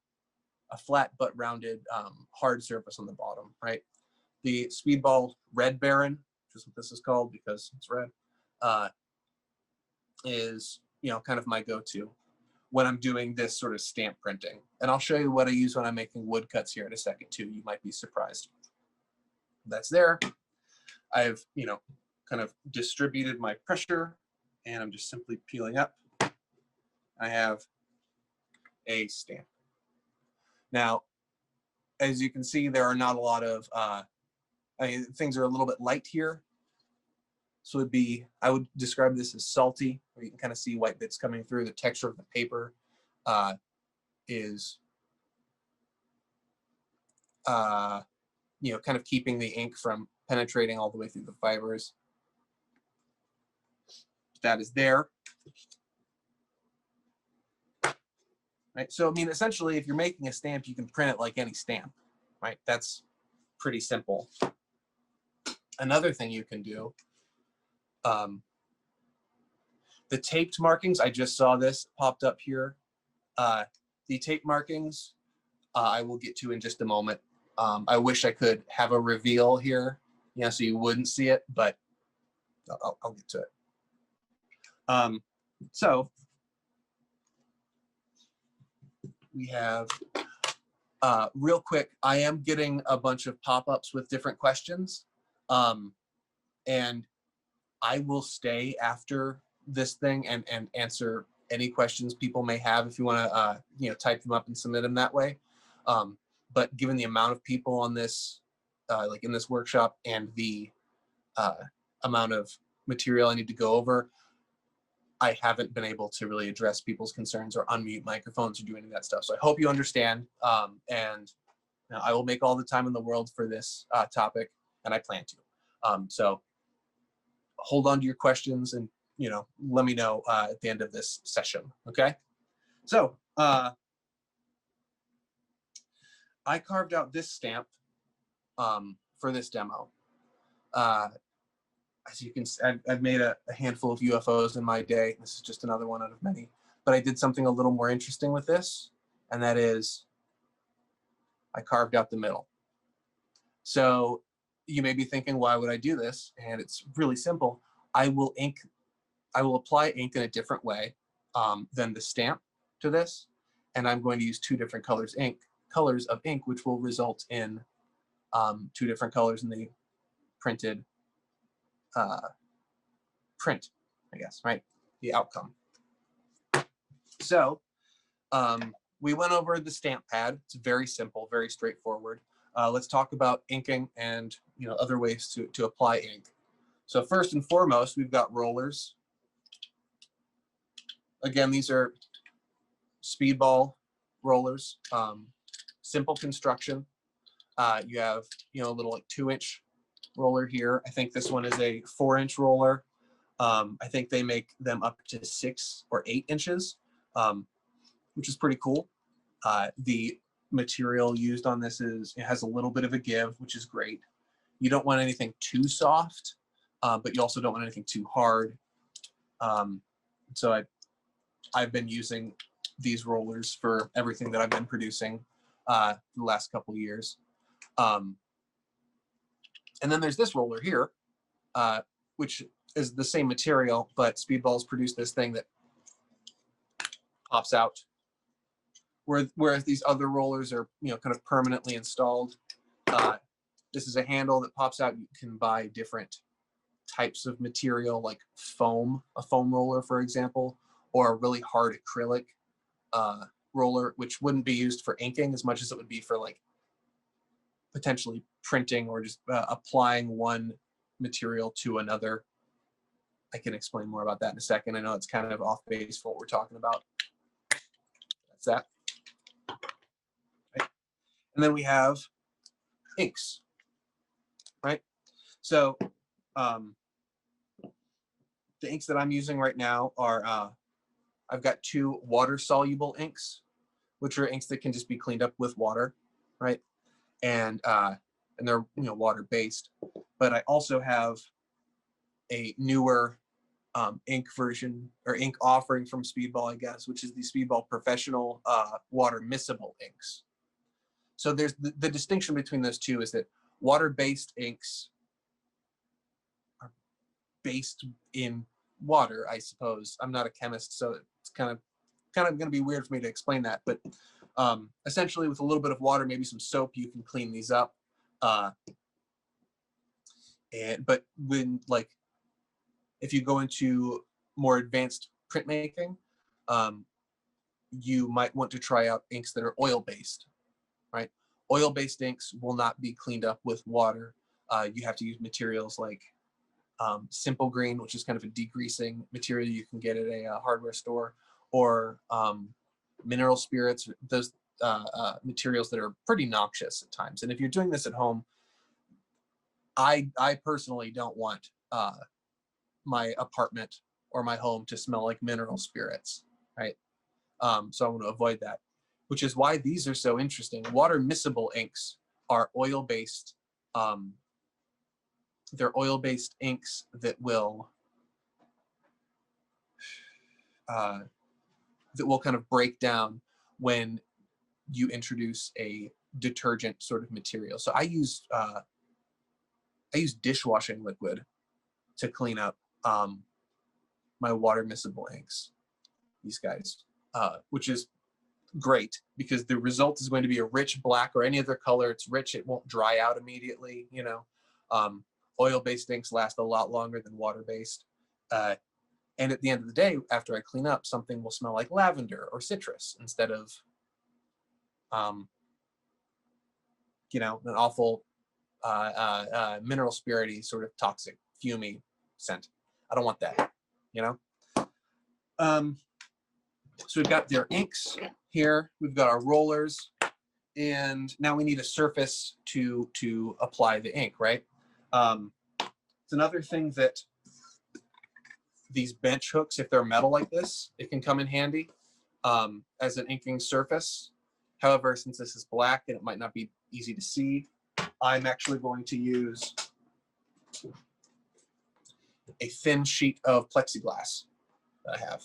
flat but rounded hard surface on the bottom, right? The Speedball Red Baron, which is what this is called because it's red, is, you know, kind of my go-to when I'm doing this sort of stamp printing. And I'll show you what I use when I'm making woodcuts here in a second too. You might be surprised. That's there. I've, you know, kind of distributed my pressure, and I'm just simply peeling up. I have a stamp. Now, as you can see, there are not a lot of, I mean, things are a little bit light here. So it'd be, I would describe this as salty, where you can kind of see white bits coming through. The texture of the paper is, you know, kind of keeping the ink from penetrating all the way through the fibers. That is there. Right. So, I mean, essentially, if you're making a stamp, you can print it like any stamp, right? That's pretty simple. Another thing you can do, the taped markings, I just saw this popped up here. The tape markings, I will get to in just a moment. I wish I could have a reveal here, you know, so you wouldn't see it, but I'll get to it. So we have, real quick, I am getting a bunch of pop-ups with different questions. And I will stay after this thing and answer any questions people may have if you want to, you know, type them up and submit them that way. But given the amount of people on this, like in this workshop, and the amount of material I need to go over, I haven't been able to really address people's concerns or unmute microphones or do any of that stuff. So I hope you understand, and you know, I will make all the time in the world for this topic, and I plan to. So hold on to your questions, and you know, let me know at the end of this session. Okay. So I carved out this stamp for this demo. As you can see, I've made a handful of UFOs in my day. This is just another one out of many. But I did something a little more interesting with this, and that is I carved out the middle. So you may be thinking, why would I do this? And it's really simple. I will apply ink in a different way than the stamp to this, and I'm going to use two different colors of ink, which will result in two different colors in the printed print, I guess, right? The outcome. So we went over the stamp pad. It's very simple, very straightforward. Let's talk about inking and, you know, other ways to apply ink. So first and foremost, we've got rollers. Again, these are Speedball rollers. Simple construction. You have, you know, a little like 2-inch roller here. I think this one is a 4-inch roller. I think they make them up to 6 or 8 inches, which is pretty cool. The material used on this it has a little bit of a give, which is great. You don't want anything too soft, but you also don't want anything too hard. So I've been using these rollers for everything that I've been producing the last couple of years. And then there's this roller here, which is the same material, but Speedball's produced this thing that pops out, whereas these other rollers are, you know, kind of permanently installed. This is a handle that pops out. You can buy different types of material, like foam, a foam roller, for example, or a really hard acrylic roller, which wouldn't be used for inking as much as it would be for like potentially printing or just applying one material to another. I can explain more about that in a second. I know it's kind of off base for what we're talking about. That's that. Right. And then we have inks, right? So the inks that I'm using right now are, I've got 2 water-soluble inks, which are inks that can just be cleaned up with water, right? And they're, you know, water-based. But I also have a newer ink version, or ink offering from Speedball, I guess, which is the Speedball Professional Water Miscible inks. So there's the distinction between those two is that water-based inks are based in water, I suppose. I'm not a chemist, so it's kind of going to be weird for me to explain that. But essentially, with a little bit of water, maybe some soap, you can clean these up. But when, like, if you go into more advanced printmaking, you might want to try out inks that are oil-based, right? Oil-based inks will not be cleaned up with water. You have to use materials like Simple Green, which is kind of a degreasing material you can get at a hardware store, or mineral spirits, those materials that are pretty noxious at times. And if you're doing this at home, I personally don't want my apartment or my home to smell like mineral spirits, right? So I want to avoid that, which is why these are so interesting. Water miscible inks are oil-based. They're oil-based inks that will kind of break down when you introduce a detergent sort of material. So I use dishwashing liquid to clean up my water miscible inks, these guys, which is great because the result is going to be a rich black or any other color. It's rich. It won't dry out immediately, you know. Oil-based inks last a lot longer than water-based. And at the end of the day, after I clean up, something will smell like lavender or citrus instead of, you know, an awful mineral spirity sort of toxic, fumey scent. I don't want that, you know? So we've got their inks here. We've got our rollers. And now we need a surface to apply the ink, right? It's another thing that these bench hooks, if they're metal like this, it can come in handy as an inking surface. However, since this is black and it might not be easy to see, I'm actually going to use a thin sheet of plexiglass that I have.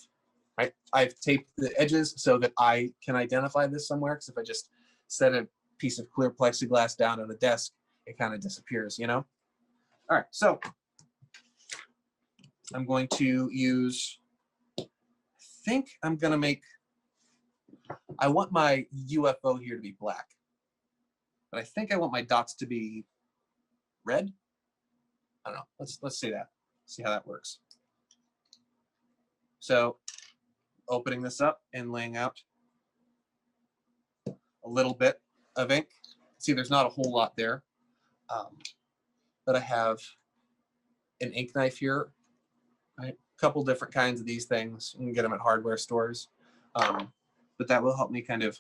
Right? I've taped the edges so that I can identify this somewhere, because if I just set a piece of clear plexiglass down on the desk, it kind of disappears, you know? All right, so I'm going to use, I think I'm going to make, I want my UFO here to be black, but I think I want my dots to be red. I don't know. Let's see that. See how that works. So opening this up and laying out a little bit of ink. See, there's not a whole lot there, but I have an ink knife here. Right? A couple different kinds of these things. You can get them at hardware stores, but that will help me kind of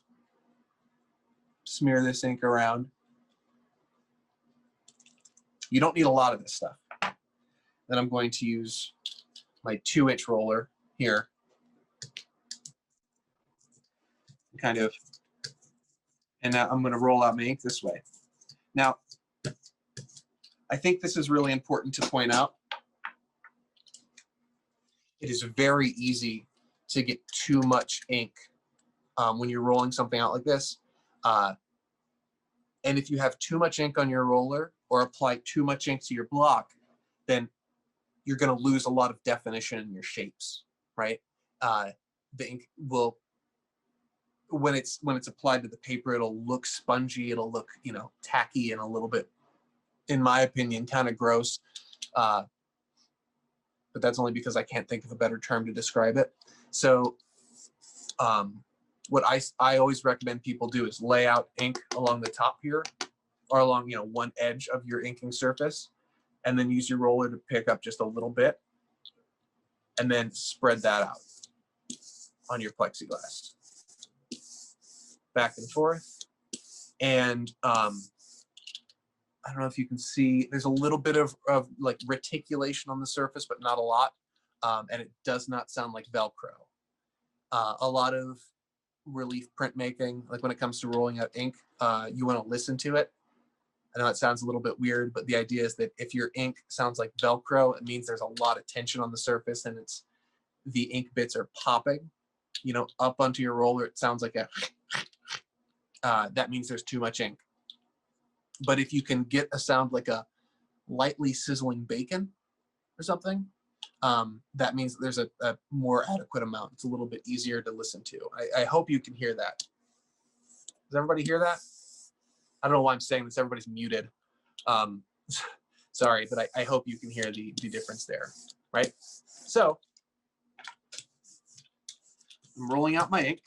smear this ink around. You don't need a lot of this stuff. Then I'm going to use my 2-inch roller here, kind of, and now I'm going to roll out my ink this way. Now, I think this is really important to point out. It is very easy to get too much ink when you're rolling something out like this. And if you have too much ink on your roller or apply too much ink to your block, then you're going to lose a lot of definition in your shapes, right? The ink will, when it's applied to the paper, it'll look spongy. It'll look, you know, tacky and a little bit, in my opinion, kind of gross. But that's only because I can't think of a better term to describe it. So what I always recommend people do is lay out ink along the top here, or along, you know, one edge of your inking surface, and then use your roller to pick up just a little bit, and then spread that out on your plexiglass, back and forth. And I don't know if you can see, there's a little bit of like reticulation on the surface, but not a lot. And it does not sound like Velcro. A lot of relief printmaking, like when it comes to rolling out ink, you want to listen to it. I know it sounds a little bit weird, but the idea is that if your ink sounds like Velcro, it means there's a lot of tension on the surface and the ink bits are popping, you know, up onto your roller. It sounds like that means there's too much ink. But if you can get a sound like a lightly sizzling bacon or something, that means there's a more adequate amount. It's a little bit easier to listen to. I hope you can hear that. Does everybody hear that? I don't know why I'm saying this. Everybody's muted. Sorry, but I hope you can hear the difference there, right? So I'm rolling out my ink,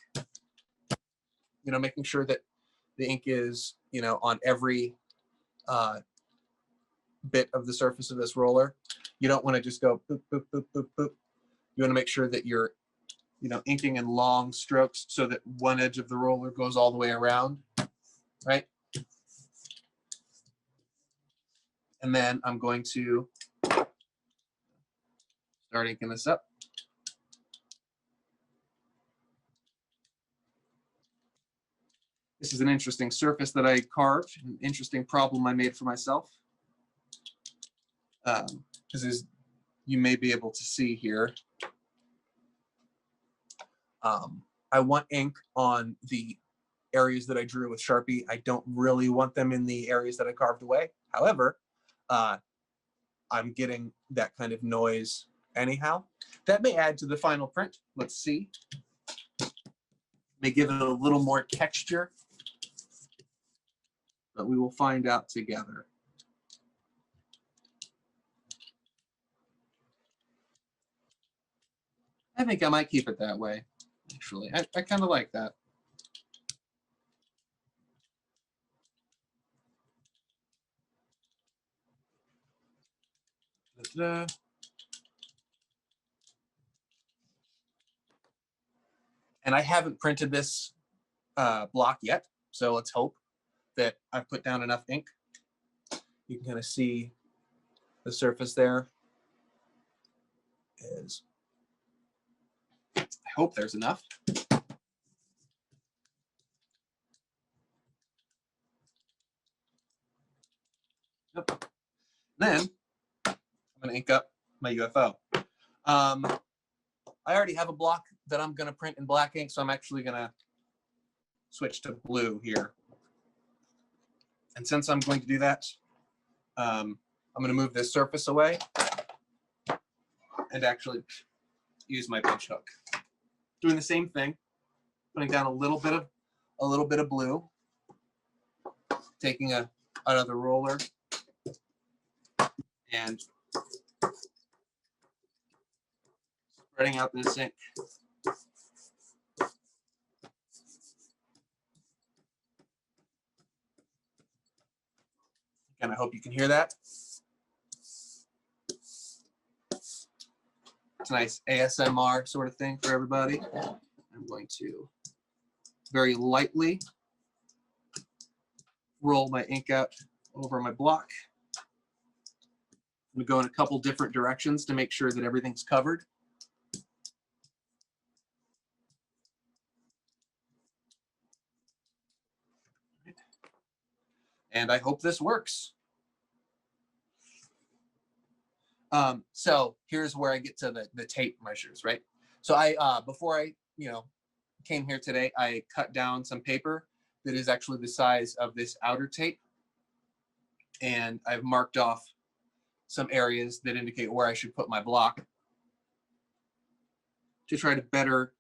you know, making sure that the ink is, you know, on every bit of the surface of this roller. You don't want to just go boop, boop, boop, boop, boop. You want to make sure that you're, you know, inking in long strokes so that one edge of the roller goes all the way around, right? And then I'm going to start inking this up. This is an interesting surface that I carved, an interesting problem I made for myself. Because as you may be able to see here, I want ink on the areas that I drew with Sharpie. I don't really want them in the areas that I carved away. However, I'm getting that kind of noise anyhow. That may add to the final print. Let's see. May give it a little more texture, but we will find out together. I think I might keep it that way, actually. I kind of like that. Da-da. And I haven't printed this block yet, so let's hope that I've put down enough ink. You can kind of see the surface there. I hope there's enough. Yep. Then I'm going to ink up my UFO. I already have a block that I'm going to print in black ink, so I'm actually going to switch to blue here. And since I'm going to do that, I'm going to move this surface away and actually use my pinch hook. Doing the same thing, putting down a little bit of blue, taking another roller and spreading out this ink. And I hope you can hear that. It's a nice ASMR sort of thing for everybody. I'm going to very lightly roll my ink out over my block. I'm going to go in a couple different directions to make sure that everything's covered. And I hope this works. So here's where I get to the tape measures, right? So before I came here today, I cut down some paper that is actually the size of this outer tape, and I've marked off some areas that indicate where I should put my block to try to better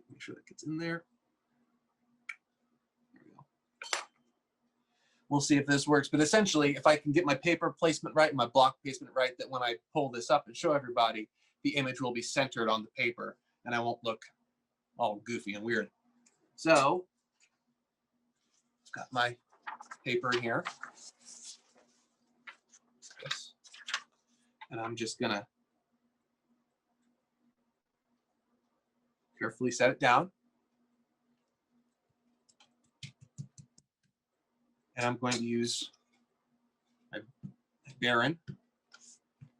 make sure that gets in there. There we go. we'll see if this works. But essentially, if I can get my paper placement right and my block placement right, that when I pull this up and show everybody, the image will be centered on the paper and I won't look all goofy and weird. So, got my paper in here. Yes. And I'm just gonna carefully set it down. And I'm going to use my Baron.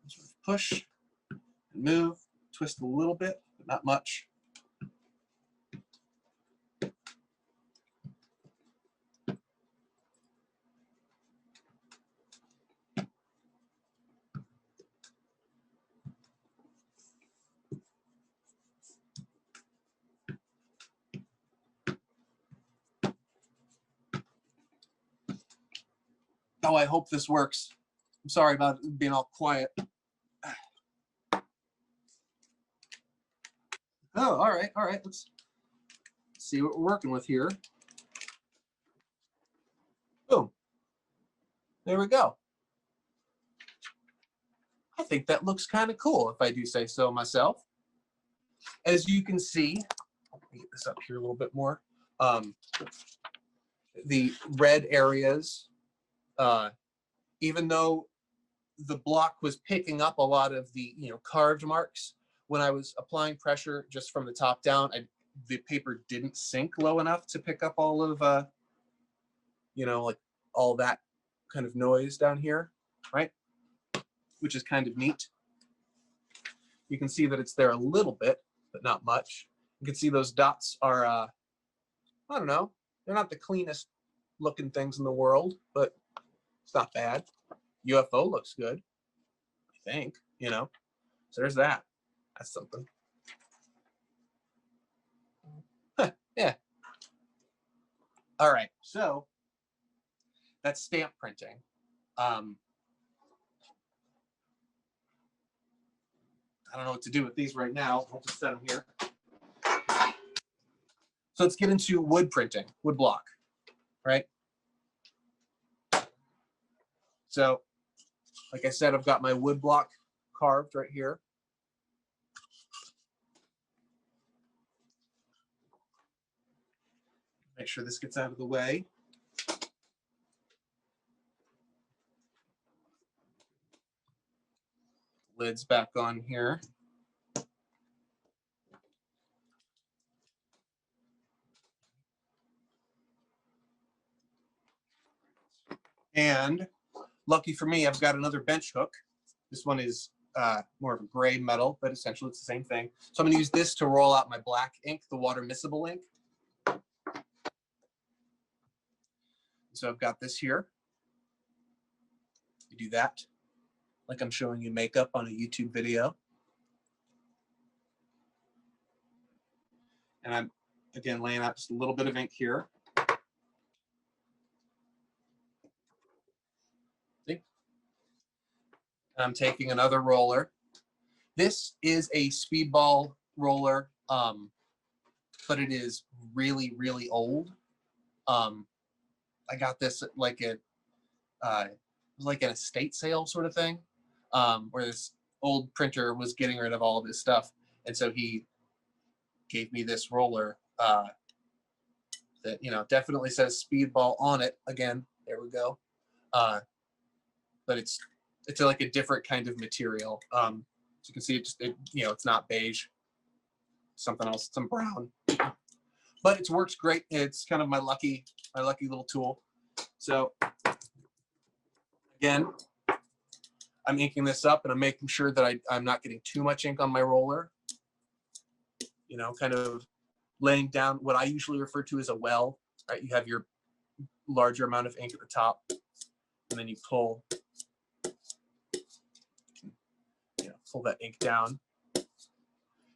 Sort of push and move, twist a little bit, but not much. Oh, I hope this works. I'm sorry about it being all quiet. Oh, all right. Let's see what we're working with here. Boom. There we go. I think that looks kind of cool, if I do say so myself. As you can see, let me get this up here a little bit more. The red areas, even though the block was picking up a lot of the carved marks, when I was applying pressure just from the top down, the paper didn't sink low enough to pick up all of like all that kind of noise down here, right? Which is kind of neat. You can see that it's there a little bit, but not much. You can see those dots are, I don't know, they're not the cleanest looking things in the world, but it's not bad. UFO looks good, I think, So there's that. That's something. Huh, yeah. All right, so that's stamp printing. I don't know what to do with these right now. I'll just set them here. So let's get into wood printing, wood block, right? So, like I said, I've got my wood block carved right here. Make sure this gets out of the way. Lid's back on here. And lucky for me, I've got another bench hook. This one is more of a gray metal, but essentially it's the same thing. So I'm going to use this to roll out my black ink, the water miscible ink. So I've got this here. You do that like I'm showing you makeup on a YouTube video. And I'm, again, laying out just a little bit of ink here. See? And I'm taking another roller. This is a Speedball roller, but it is really, really old. I got this at like it was like an estate sale sort of thing, where this old printer was getting rid of all of his stuff, and so he gave me this roller that definitely says Speedball on it. Again, there we go. But it's like a different kind of material. So you can see it's not beige, something else, some brown. But it works great. It's kind of my lucky little tool. So again, I'm inking this up and I'm making sure that I'm not getting too much ink on my roller. Kind of laying down what I usually refer to as a well, right? You have your larger amount of ink at the top, and then you pull that ink down.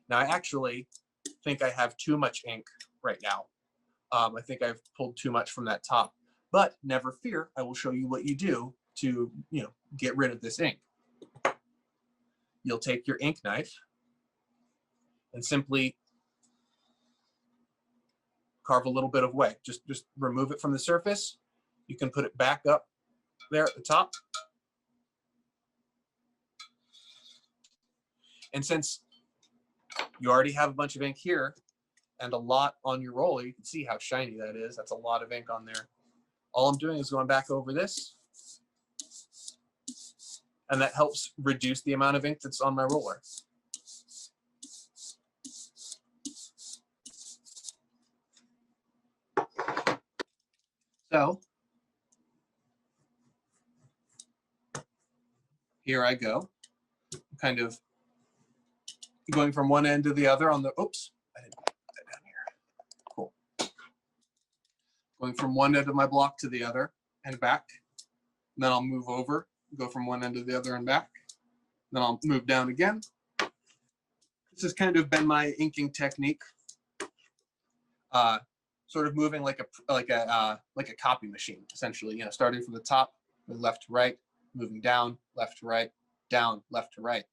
Now I actually think I have too much ink right now. I think I've pulled too much from that top, but never fear, I will show you what you do to get rid of this ink. You'll take your ink knife and simply carve a little bit of way. Just remove it from the surface You can put it back up there at the top. And since you already have a bunch of ink here and a lot on your roller, you can see how shiny that is. That's a lot of ink on there. All I'm doing is going back over this, and that helps reduce the amount of ink that's on my roller. So here I go, kind of going from one end to the other on the, oops, I didn't put that down here. Cool. Going from one end of my block to the other and back. And then I'll move over, go from one end to the other and back. Then I'll move down again. This has kind of been my inking technique. Sort of moving like a copy machine, essentially. You know, starting from the top, left to right, moving down, left to right, down, left to right.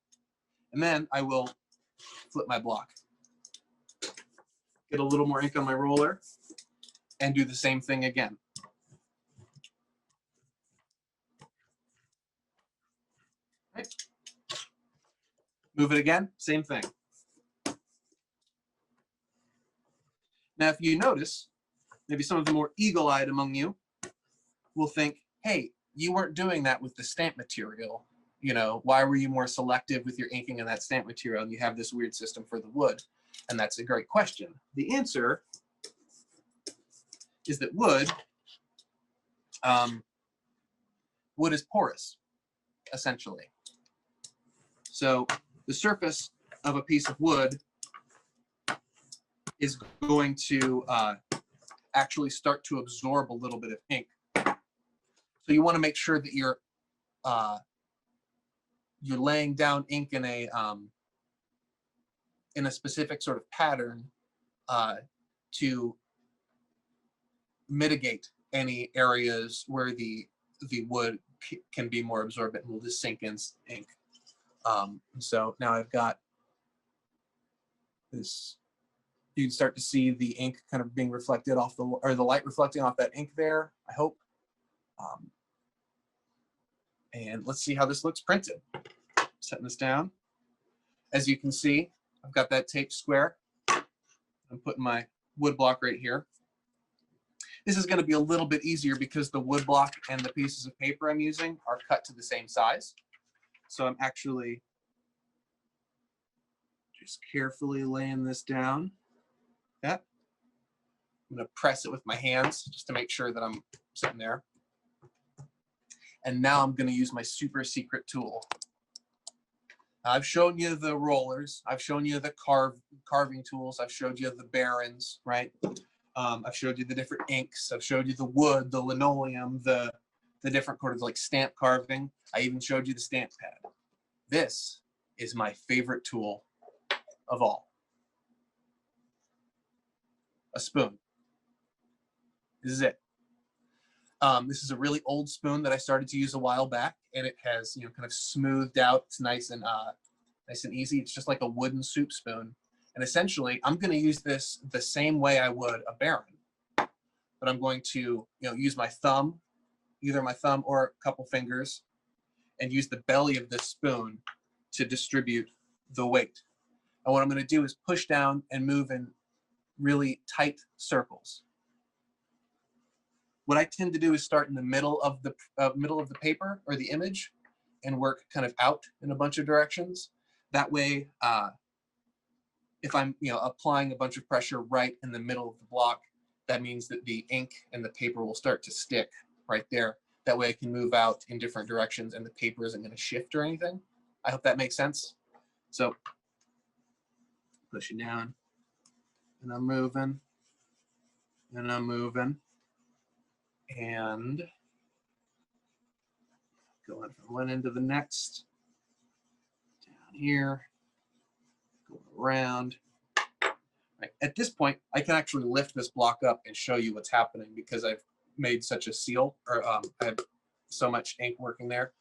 And then I will flip my block, get a little more ink on my roller, and do the same thing again. Right. Move it again, same thing. Now, if you notice, maybe some of the more eagle-eyed among you will think, hey, you weren't doing that with the stamp material. You know, why were you more selective with your inking in that stamp material and you have this weird system for the wood? And that's a great question. The answer is that wood is porous, essentially. So the surface of a piece of wood is going to actually start to absorb a little bit of ink. So you want to make sure that you're laying down ink in a specific sort of pattern to mitigate any areas where the wood can be more absorbent and will just sink in ink. So now I've got this. You can start to see the ink kind of being reflected off the light reflecting off that ink there, I hope. And let's see how this looks printed. Setting this down. As you can see, I've got that taped square. I'm putting my wood block right here. This is going to be a little bit easier because the wood block and the pieces of paper I'm using are cut to the same size. So I'm actually just carefully laying this down. Yeah. I'm going to press it with my hands just to make sure that I'm sitting there. And now I'm going to use my super secret tool. I've shown you the rollers. I've shown you the carving tools. I've showed you the barons, right? I've showed you the different inks. I've showed you the wood, the linoleum, the different sort of like stamp carving. I even showed you the stamp pad. This is my favorite tool of all. A spoon. This is it. This is a really old spoon that I started to use a while back, and it has, you know, kind of smoothed out. It's nice and easy. It's just like a wooden soup spoon. And essentially, I'm going to use this the same way I would a baron, but I'm going to, you know, use my thumb, either my thumb or a couple fingers, and use the belly of this spoon to distribute the weight. And what I'm going to do is push down and move in really tight circles. What I tend to do is start in the middle of the paper or the image and work kind of out in a bunch of directions. That way, if I'm, you know, applying a bunch of pressure right in the middle of the block, that means that the ink and the paper will start to stick right there. That way I can move out in different directions and the paper isn't going to shift or anything. I hope that makes sense. So pushing down, and I'm moving, and I'm moving. And going from one end to the next, down here, going around. Right. At this point, I can actually lift this block up and show you what's happening because I've made such a seal, or I have so much ink working there.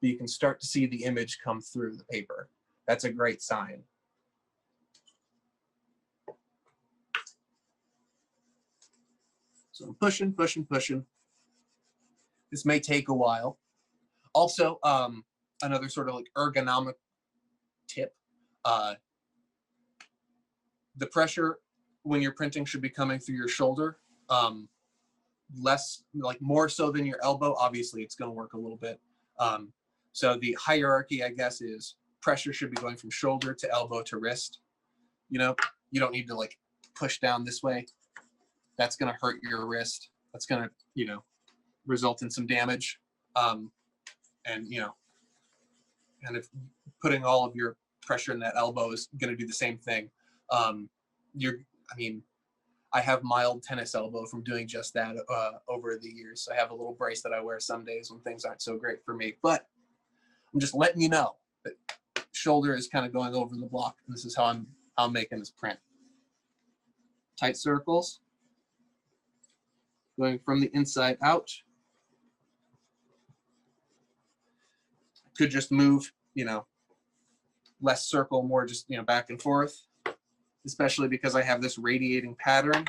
But you can start to see the image come through the paper. That's a great sign. So I'm pushing, pushing, pushing. This may take a while. Also, another sort of like ergonomic tip, the pressure when you're printing should be coming through your shoulder, less, like more so than your elbow. Obviously, it's going to work a little bit. So the hierarchy, I guess, is pressure should be going from shoulder to elbow to wrist. You know, you don't need to like push down this way. That's going to hurt your wrist. That's going to, you know, result in some damage. And, you know, kind of putting all of your pressure in that elbow is going to do the same thing. I mean, I have mild tennis elbow from doing just that over the years. I have a little brace that I wear some days when things aren't so great for me. But I'm just letting you know that shoulder is kind of going over the block. And this is how I'm making this print. Tight circles, going from the inside out. Could just move, you know, less circle, more just, you know, back and forth, especially because I have this radiating pattern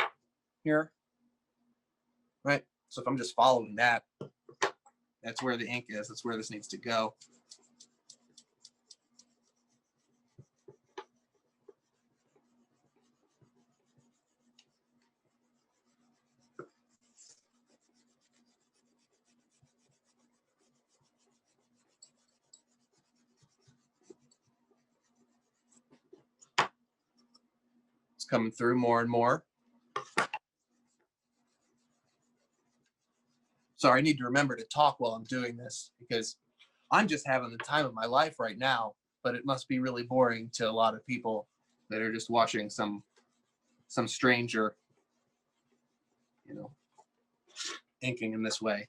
here, right? So if I'm just following that, that's where the ink is. That's where this needs to go. Coming through more and more. Sorry, I need to remember to talk while I'm doing this because I'm just having the time of my life right now, but it must be really boring to a lot of people that are just watching some stranger, you know, inking in this way.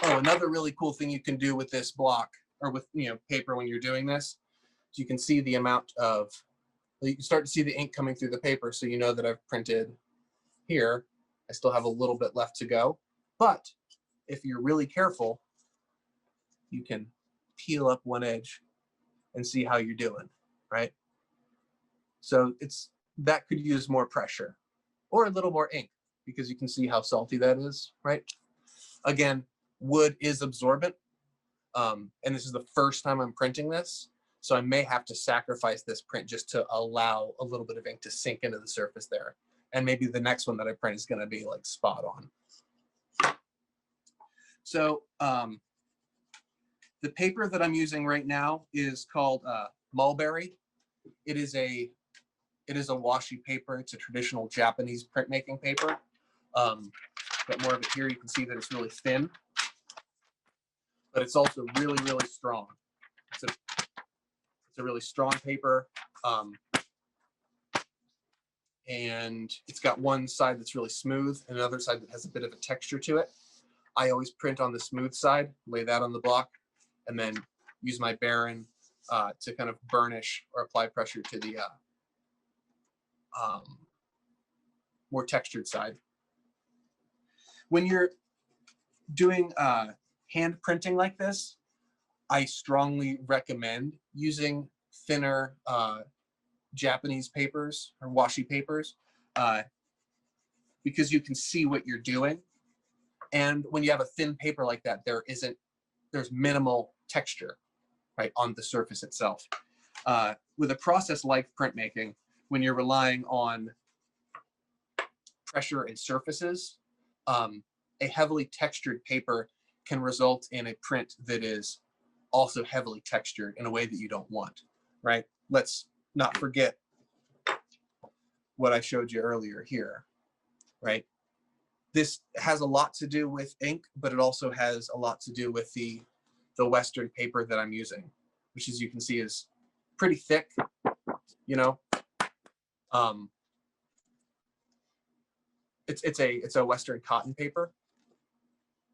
Oh, another really cool thing you can do with this block or with, you know, paper when you're doing this, you can see the amount of, you can start to see the ink coming through the paper, so you know that I've printed here. I still have a little bit left to go, but if you're really careful, you can peel up one edge and see how you're doing, right? So that could use more pressure or a little more ink because you can see how salty that is, right? Again, wood is absorbent, and this is the first time I'm printing this, so I may have to sacrifice this print just to allow a little bit of ink to sink into the surface there. And maybe the next one that I print is going to be like spot on. So the paper that I'm using right now is called mulberry. It is a washi paper. It's a traditional Japanese printmaking paper. Got more of it here. You can see that it's really thin, but it's also really, really strong. It's a really strong paper. And it's got one side that's really smooth and another side that has a bit of a texture to it. I always print on the smooth side, lay that on the block, and then use my Baron to kind of burnish or apply pressure to the more textured side. When you're doing hand printing like this, I strongly recommend using thinner Japanese papers or washi papers because you can see what you're doing. And when you have a thin paper like that, there's minimal texture, right, on the surface itself. With a process like printmaking, when you're relying on pressure and surfaces, a heavily textured paper can result in a print that is also heavily textured in a way that you don't want, right? Let's not forget what I showed you earlier here, right? This has a lot to do with ink, but it also has a lot to do with the Western paper that I'm using, which, as you can see, is pretty thick, you know. It's a Western cotton paper.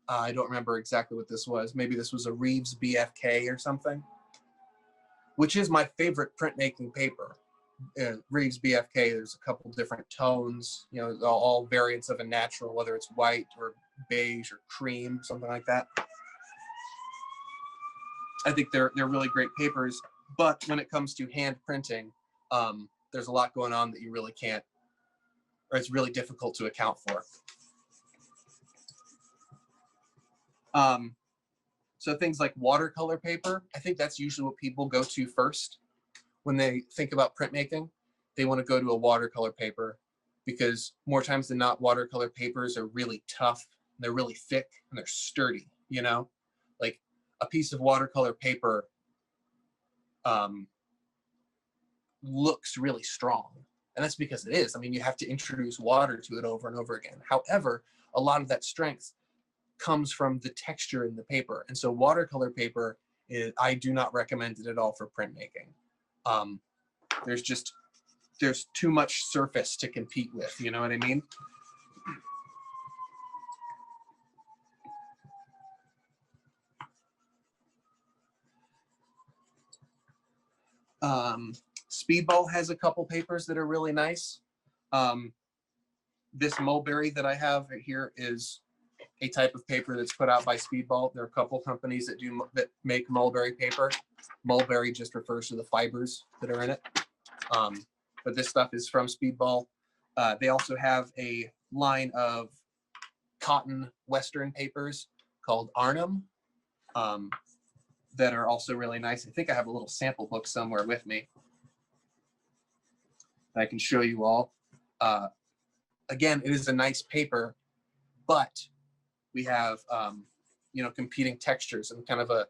I don't remember exactly what this was. Maybe this was a Reeves BFK or something, which is my favorite printmaking paper. Reeves BFK, there's a couple different tones, you know, all variants of a natural, whether it's white or beige or cream, something like that. I think they're really great papers, but when it comes to hand printing, there's a lot going on that you really can't or it's really difficult to account for. So things like watercolor paper, I think that's usually what people go to first when they think about printmaking. They want to go to a watercolor paper because more times than not, watercolor papers are really tough. They're really thick and they're sturdy, you know? Like a piece of watercolor paper looks really strong. And that's because it is. I mean, you have to introduce water to it over and over again. However, a lot of that strength comes from the texture in the paper. And so watercolor paper, I do not recommend it at all for printmaking. There's too much surface to compete with, you know what I mean? Speedball has a couple papers that are really nice. This mulberry that I have here is a type of paper that's put out by Speedball. There are a couple companies that make mulberry paper. Mulberry just refers to the fibers that are in it. But this stuff is from Speedball. They also have a line of cotton Western papers called Arnhem that are also really nice. I think I have a little sample book somewhere with me that I can show you all. Again, it is a nice paper, but we have competing textures, and kind of a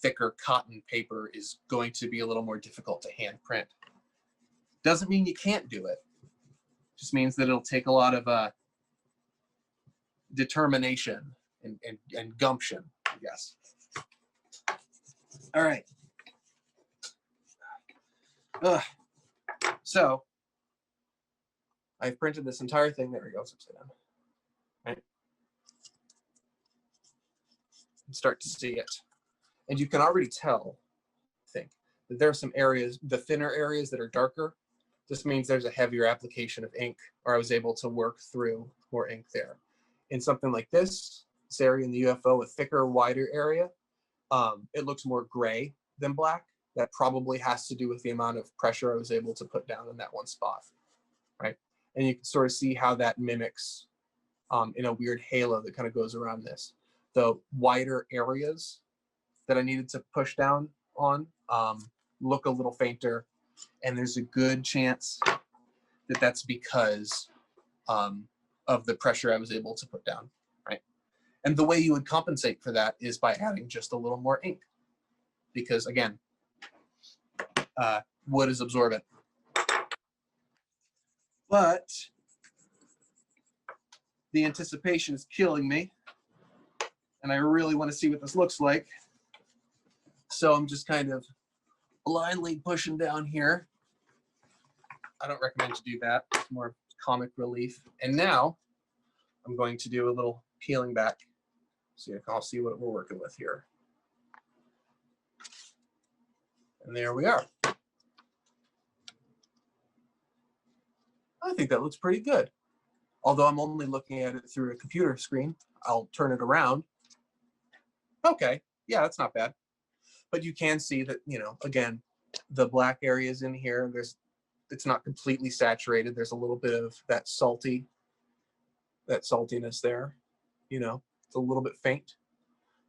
thicker cotton paper is going to be a little more difficult to hand print. Doesn't mean you can't do it. Just means that it'll take a lot of determination and gumption, I guess. All right. So I've printed this entire thing. There we go. It's upside down. Right. And start to see it. And you can already tell, I think, that there are some areas, the thinner areas that are darker. This means there's a heavier application of ink, or I was able to work through more ink there. In something like this area in the UFO, a thicker, wider area, it looks more gray than black. That probably has to do with the amount of pressure I was able to put down in that one spot, right? And you can sort of see how that mimics in a weird halo that kind of goes around this. The wider areas that I needed to push down on look a little fainter, and there's a good chance that that's because of the pressure I was able to put down, right? And the way you would compensate for that is by adding just a little more ink, because again, wood is absorbent. But the anticipation is killing me, and I really want to see what this looks like. So I'm just kind of blindly pushing down here. I don't recommend to do that. It's more comic relief. And now I'm going to do a little peeling back so you can all see what we're working with here. And there we are. I think that looks pretty good. Although I'm only looking at it through a computer screen, I'll turn it around. Okay, yeah, that's not bad. But you can see that, you know, again, the black areas in here, it's not completely saturated. There's a little bit of that saltiness there, you know, it's a little bit faint,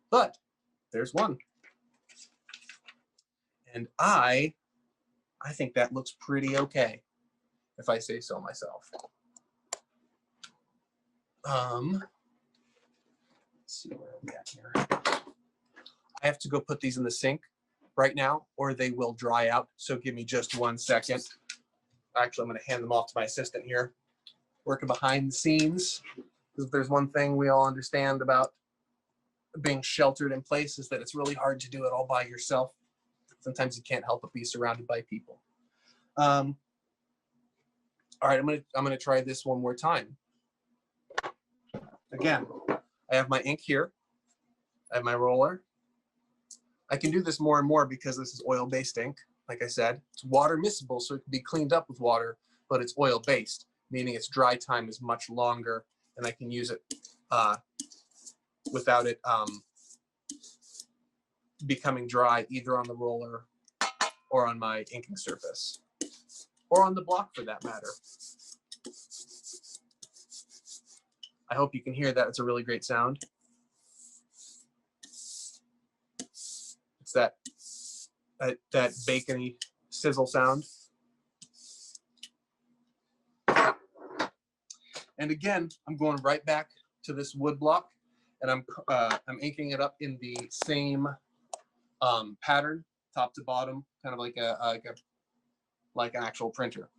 but there's one. And I think that looks pretty okay, if I say so myself. Let's see where we at here. I have to go put these in the sink right now, or they will dry out. So give me just 1 second. Actually, I'm going to hand them off to my assistant here, working behind the scenes. Because if there's one thing we all understand about being sheltered in place, is that it's really hard to do it all by yourself. Sometimes you can't help but be surrounded by people. All right, I'm gonna try this one more time. Again, I have my ink here. I have my roller. I can do this more and more because this is oil-based ink. Like I said, it's water miscible, so it can be cleaned up with water, but it's oil-based, meaning its dry time is much longer, and I can use it without it becoming dry either on the roller or on my inking surface, or on the block for that matter. I hope you can hear that. It's a really great sound. It's that bacony sizzle sound. And again, I'm going right back to this wood block, and I'm inking it up in the same pattern, top to bottom, kind of like an actual printer.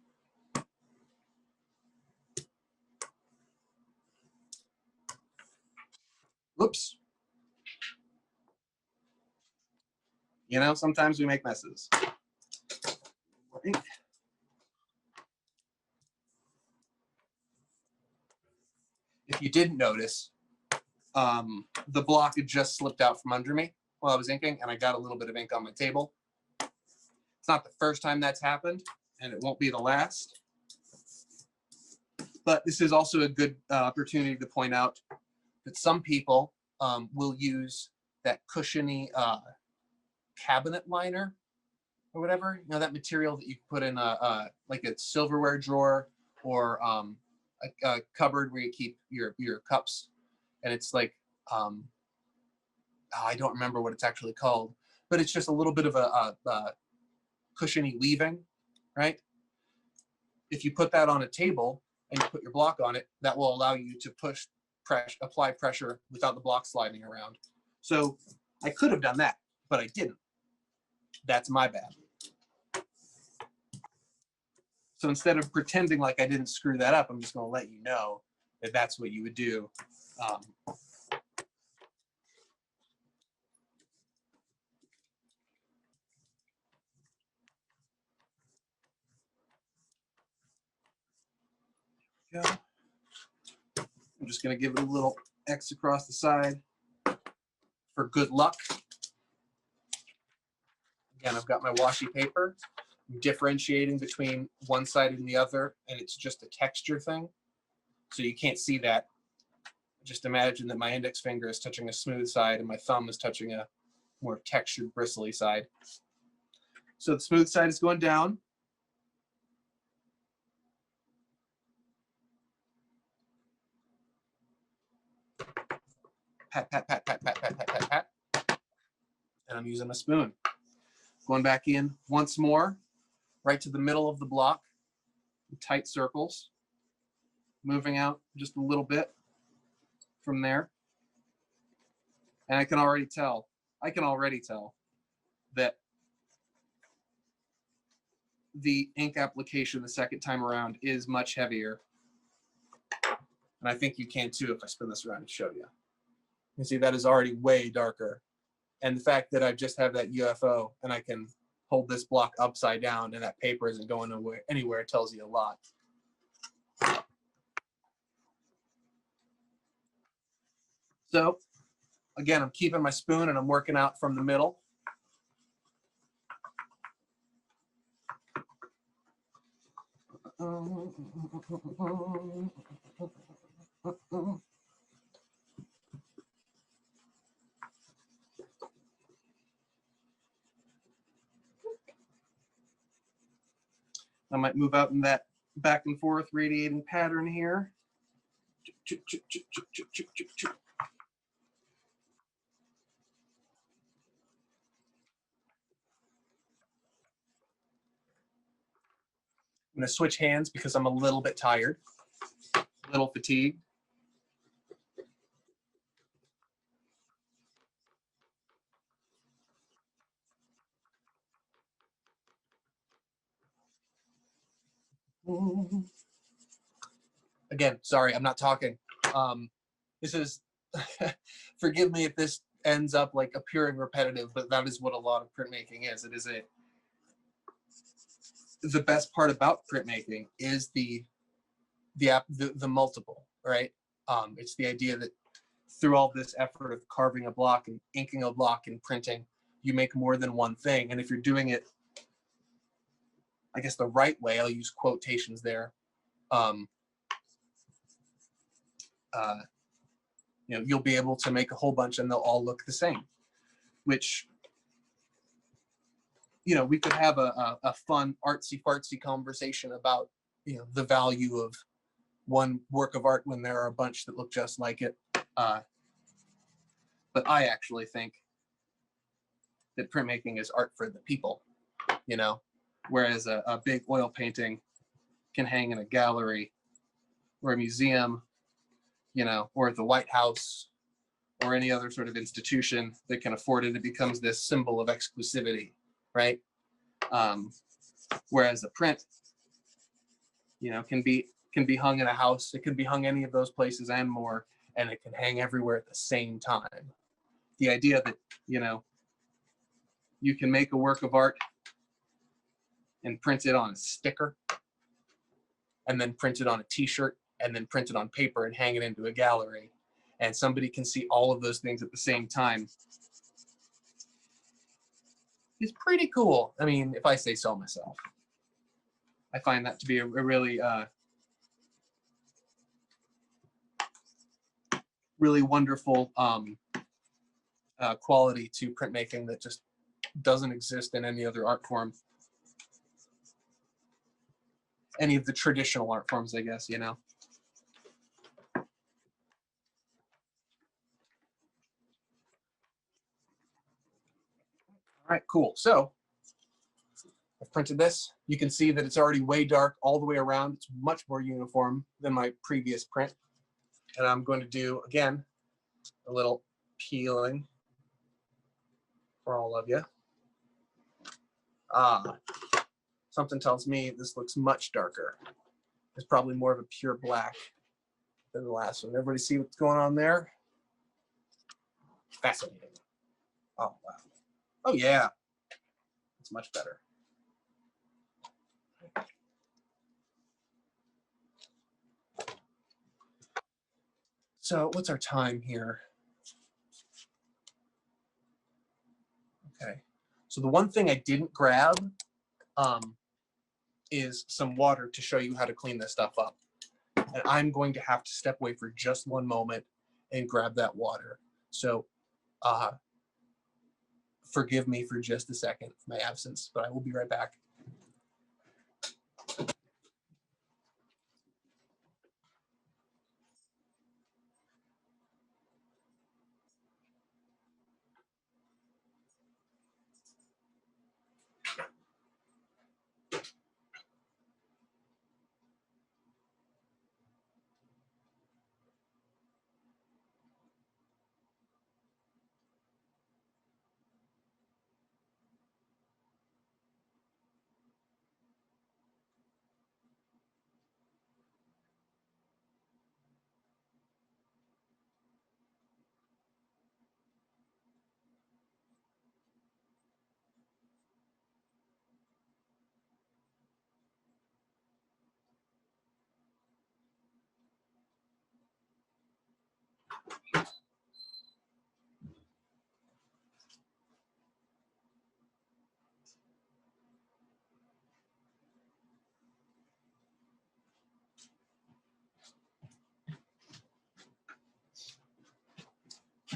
Whoops. You know, sometimes we make messes. More ink. If you didn't notice, the block had just slipped out from under me while I was inking, and I got a little bit of ink on my table. It's not the first time that's happened, and it won't be the last. But this is also a good opportunity to point out that some people will use that cushiony cabinet liner or whatever. You know, that material that you put in like a silverware drawer or a cupboard where you keep your cups. And it's like, I don't remember what it's actually called, but it's just a little bit of a cushiony weaving, right? If you put that on a table and you put your block on it, that will allow you to apply pressure without the block sliding around. So I could have done that, but I didn't. That's my bad. So instead of pretending like I didn't screw that up, I'm just going to let you know that that's what you would do. Go. I'm just going to give it a little X across the side for good luck. Again, I've got my washi paper. I'm differentiating between one side and the other, and it's just a texture thing. So you can't see that. Just imagine that my index finger is touching a smooth side and my thumb is touching a more textured, bristly side. So the smooth side is going down. Pat, pat, pat, pat, pat, pat, pat, pat, pat. And I'm using a spoon. Going back in once more, right to the middle of the block, tight circles. Moving out just a little bit from there. And I can already tell that the ink application the second time around is much heavier. And I think you can too if I spin this around and show you. You can see that is already way darker. And the fact that I just have that UFO and I can hold this block upside down and that paper isn't going anywhere tells you a lot. So again, I'm keeping my spoon and I'm working out from the middle. I might move out in that back and forth radiating pattern here. I'm going to switch hands because I'm a little bit tired, a little fatigued. Again, sorry, I'm not talking. This is, forgive me if this ends up like appearing repetitive, but that is what a lot of printmaking is. It is the best part about printmaking is the multiple, right? It's the idea that through all this effort of carving a block and inking a block and printing, you make more than one thing. And if you're doing it, I guess the right way, I'll use quotations there. You know, you'll be able to make a whole bunch and they'll all look the same, which, you know, we could have a fun artsy fartsy conversation about, you know, the value of, one work of art when there are a bunch that look just like it. But I actually think that printmaking is art for the people, you know, whereas a big oil painting can hang in a gallery or a museum, you know, or at the White House or any other sort of institution that can afford it. It becomes this symbol of exclusivity, right? Whereas a print, you know, can be hung in a house. It can be hung any of those places and more, and it can hang everywhere at the same time. The idea that, you know, you can make a work of art and print it on a sticker, and then print it on a t-shirt, and then print it on paper and hang it into a gallery, and somebody can see all of those things at the same time, is pretty cool. I mean, if I say so myself. I find that to be a really really wonderful quality to printmaking that just doesn't exist in any other art form. Any of the traditional art forms, I guess, you know. All right, cool. So I've printed this. You can see that it's already way dark all the way around. It's much more uniform than my previous print. And I'm going to do, again, a little peeling for all of you. Something tells me this looks much darker. It's probably more of a pure black than the last one. Everybody see what's going on there? Fascinating. Oh, wow. Oh, yeah. It's much better. So what's our time here? Okay. So the one thing I didn't grab is some water to show you how to clean this stuff up. And I'm going to have to step away for just one moment and grab that water. So forgive me for just a second for my absence, but I will be right back.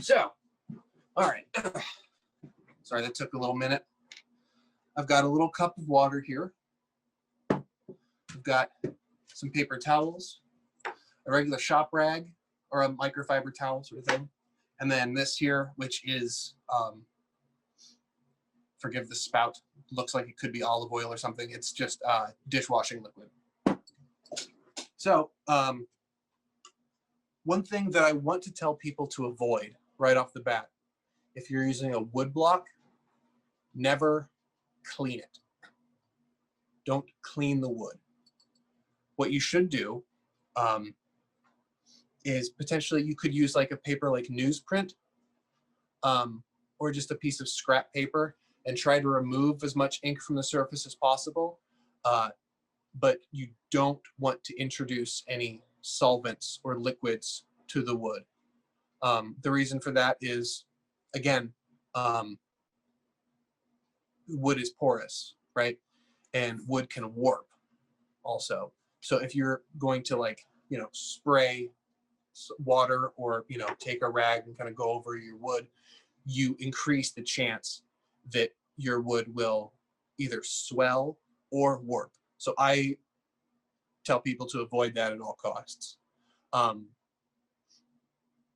So, all right. Sorry, that took a little minute. I've got a little cup of water here. I've got some paper towels, a regular shop rag, or a microfiber towel sort of thing. And then this here, which is, forgive the spout, looks like it could be olive oil or something. It's just dishwashing liquid. So one thing that I want to tell people to avoid right off the bat, if you're using a wood block, never clean it. Don't clean the wood. What you should do is potentially you could use like a paper like newsprint or just a piece of scrap paper and try to remove as much ink from the surface as possible. But you don't want to introduce any solvents or liquids to the wood. The reason for that is, again, wood is porous, right? And wood can warp also. So if you're going to, like, you know, spray water or, you know, take a rag and kind of go over your wood, you increase the chance that your wood will either swell or warp. So I tell people to avoid that at all costs. And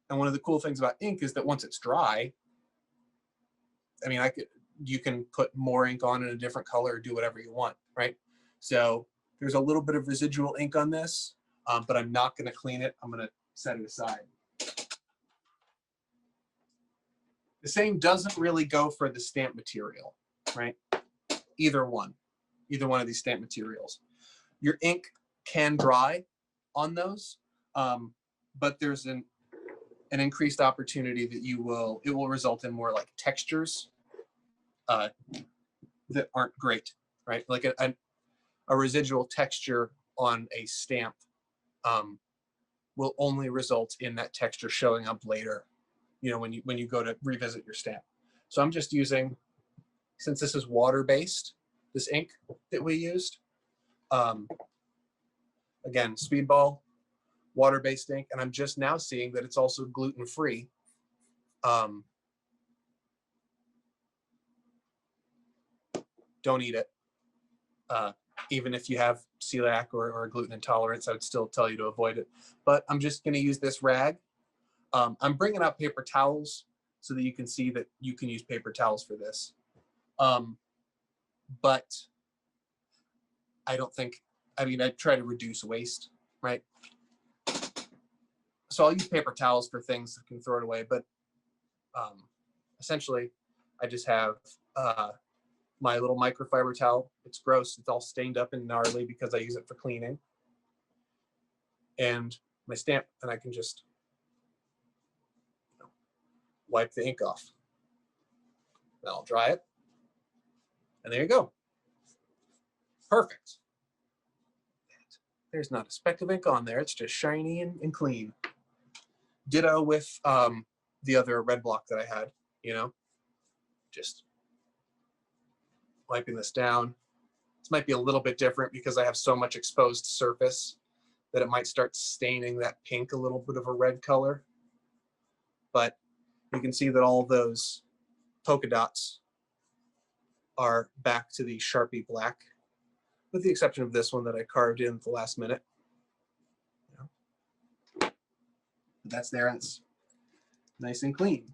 one of the cool things about ink is that once it's dry, I mean, you can put more ink on in a different color or do whatever you want, right? So there's a little bit of residual ink on this, but I'm not going to clean it. I'm going to set it aside. The same doesn't really go for the stamp material, right? Either one of these stamp materials. Your ink can dry on those, but there's an increased opportunity that it will result in more like textures that aren't great, right? Like a residual texture on a stamp will only result in that texture showing up later, you know, when you go to revisit your stamp. So I'm just using, since this is water-based, this ink that we used, again, Speedball, water-based ink, and I'm just now seeing that it's also gluten-free. Don't eat it. Even if you have celiac or gluten intolerance, I would still tell you to avoid it. But I'm just going to use this rag. I'm bringing out paper towels so that you can see that you can use paper towels for this. But I don't think, I mean, I try to reduce waste, right? So I'll use paper towels for things that can throw it away. But essentially, I just have my little microfiber towel. It's gross. It's all stained up and gnarly because I use it for cleaning. And my stamp, and I can just wipe the ink off. Then I'll dry it. And there you go. Perfect. There's not a speck of ink on there. It's just shiny and clean. Ditto with the other red block that I had, you know, just wiping this down. This might be a little bit different because I have so much exposed surface that it might start staining that pink a little bit of a red color. But you can see that all those polka dots are back to the Sharpie black, with the exception of this one that I carved in at the last minute. But that's there, and it's nice and clean.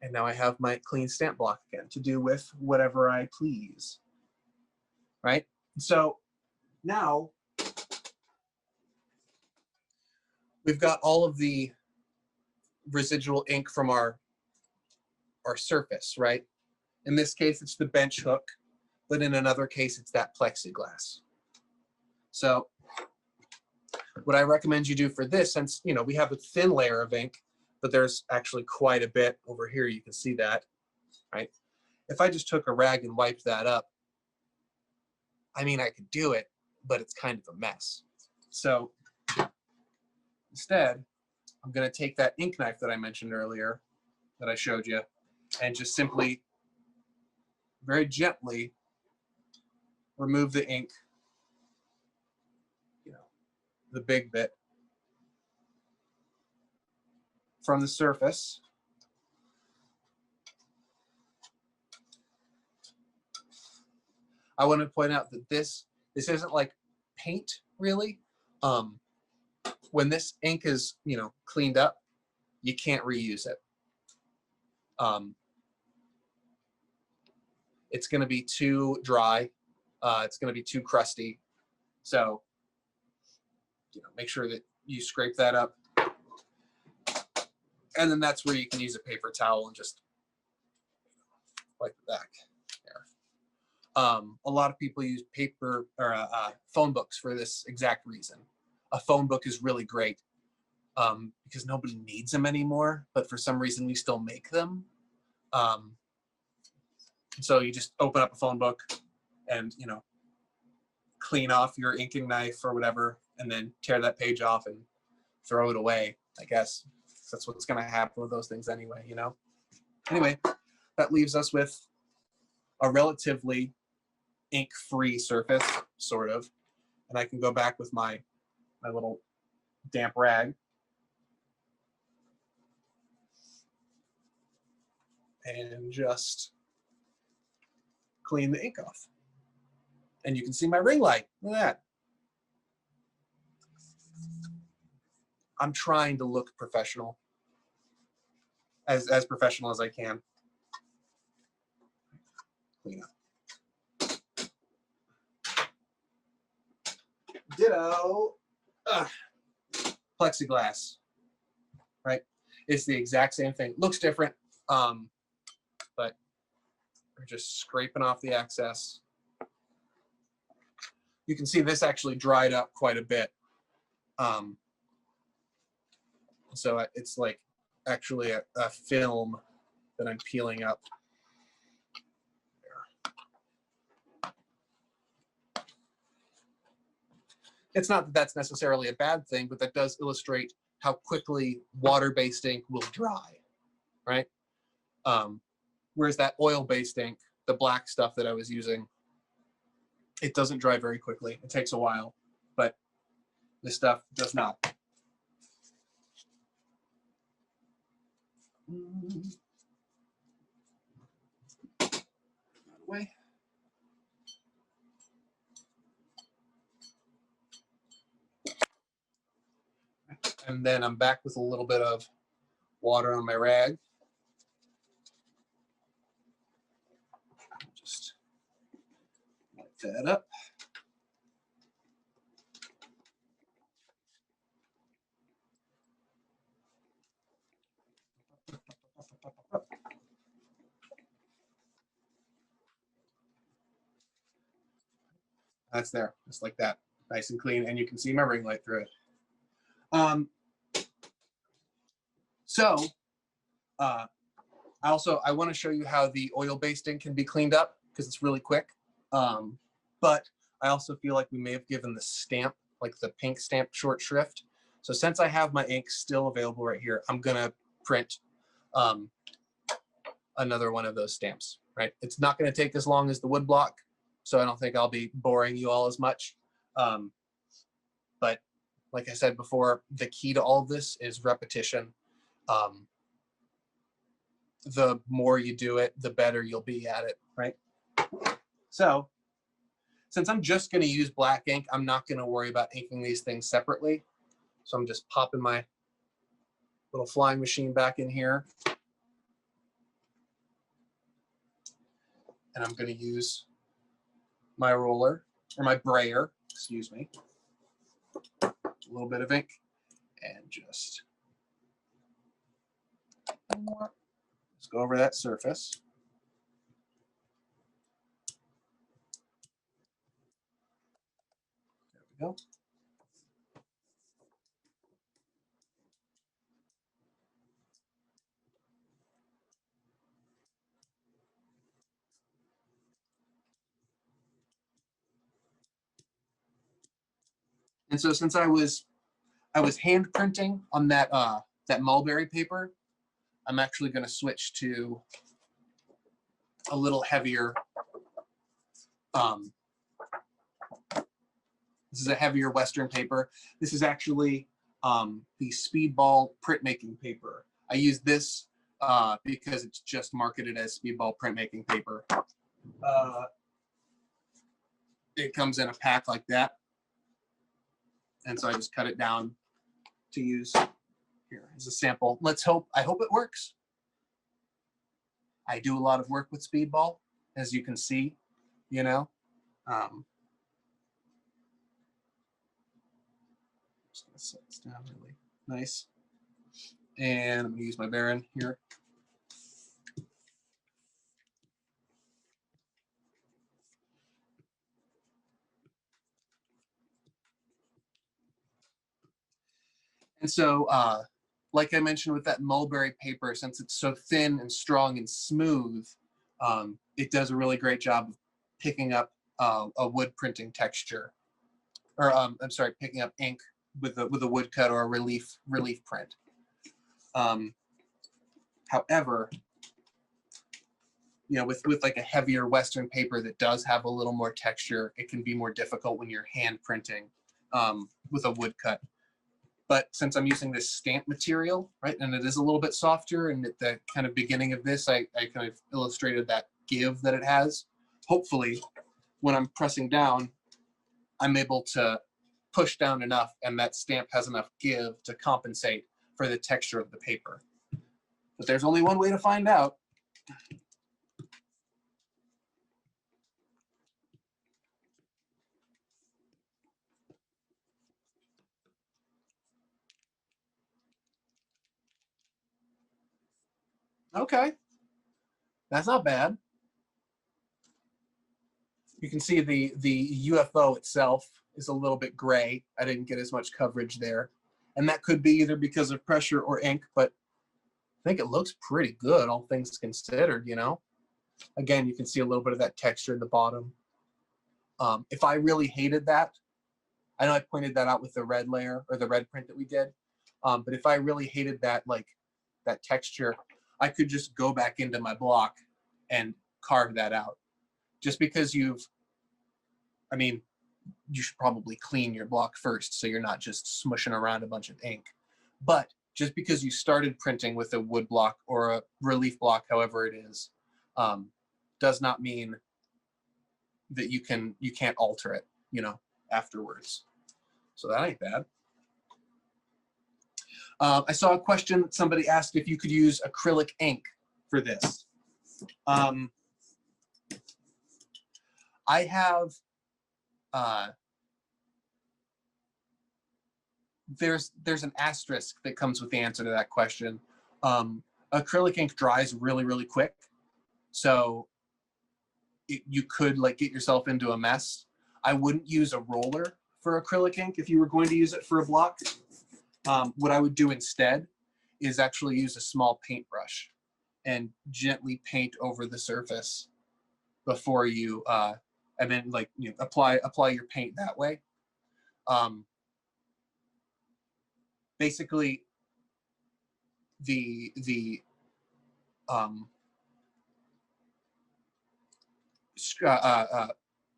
And now I have my clean stamp block again to do with whatever I please, right? So now we've got all of the residual ink from our surface, right? In this case, it's the bench hook, but in another case, it's that plexiglass. So what I recommend you do for this, since, you know, we have a thin layer of ink, but there's actually quite a bit over here. You can see that, right? If I just took a rag and wiped that up, I mean, I could do it, but it's kind of a mess. So instead, I'm going to take that ink knife that I mentioned earlier, that I showed you, and just simply, very gently, remove the ink, you know, the big bit, from the surface. I want to point out that this isn't like paint, really. When this ink is, you know, cleaned up, you can't reuse it. It's going to be too dry. It's going to be too crusty. So, you know, make sure that you scrape that up. And then that's where you can use a paper towel and just wipe the back there. A lot of people use paper or phone books for this exact reason. A phone book is really great because nobody needs them anymore, but for some reason we still make them. So you just open up a phone book and, you know, clean off your inking knife or whatever, and then tear that page off and throw it away, I guess. That's what's going to happen with those things anyway, you know? Anyway, that leaves us with a relatively ink-free surface, sort of. And I can go back with my little damp rag and just clean the ink off. And you can see my ring light. Look at that. I'm trying to look professional, as professional as I can. Clean up. Ditto. Plexiglass, right? It's the exact same thing. Looks different, but we're just scraping off the excess. You can see this actually dried up quite a bit. So it's like actually a film that I'm peeling up. It's not that that's necessarily a bad thing, but that does illustrate how quickly water-based ink will dry, right? Whereas that oil-based ink, the black stuff that I was using, it doesn't dry very quickly. It takes a while, but this stuff does not. Away. And then I'm back with a little bit of water on my rag. Just wipe that up. That's there, just like that, nice and clean, and you can see my ring light through it. I want to show you how the oil-based ink can be cleaned up because it's really quick. But I also feel like we may have given the stamp, like the pink stamp short shrift. So since I have my ink still available right here, I'm gonna print another one of those stamps, right? It's not gonna take as long as the wood block, so I don't think I'll be boring you all as much. But like I said before, the key to all of this is repetition. The more you do it, the better you'll be at it, right? So since I'm just going to use black ink, I'm not going to worry about inking these things separately. So I'm just popping my little flying machine back in here. And I'm going to use my roller, or my brayer, excuse me. A little bit of ink and just let's go over that surface. There we go. And so since I was hand printing on that that mulberry paper, I'm actually going to switch to a little heavier. This is a heavier Western paper. This is actually the Speedball printmaking paper. I use this because it's just marketed as Speedball printmaking paper. It comes in a pack like that. And so I just cut it down to use here as a sample. I hope it works. I do a lot of work with Speedball, as you can see, you know. Just gonna set this down really nice. And I'm gonna use my Baron here. And so, like I mentioned with that mulberry paper, since it's so thin and strong and smooth, it does a really great job of picking up a wood printing texture, or I'm sorry, picking up ink with a woodcut or a relief print. However, you know, with like a heavier Western paper that does have a little more texture, it can be more difficult when you're hand printing with a woodcut. But since I'm using this stamp material, right, and it is a little bit softer, and at the kind of beginning of this, I kind of illustrated that give that it has. hopefully when I'm pressing down, I'm able to push down enough and that stamp has enough give to compensate for the texture of the paper. But there's only one way to find out. Okay, that's not bad. You can see the UFO itself is a little bit gray. I didn't get as much coverage there. And that could be either because of pressure or ink, but I think it looks pretty good, all things considered, you know? Again, you can see a little bit of that texture in the bottom. If I really hated that, I know I pointed that out with the red layer or the red print that we did, but if I really hated that, like that texture, I could just go back into my block and carve that out. Just because I mean, you should probably clean your block first so you're not just smushing around a bunch of ink. But just because you started printing with a wood block or a relief block, however it is, does not mean that you can't alter it, you know, afterwards. So that ain't bad. I saw a question that somebody asked if you could use acrylic ink for this. I have, there's an asterisk that comes with the answer to that question. Acrylic ink dries really, really quick. So you could like get yourself into a mess. I wouldn't use a roller for acrylic ink if you were going to use it for a block. What I would do instead is actually use a small paintbrush and gently paint over the surface before you, and then like, you know, apply your paint that way. Basically, the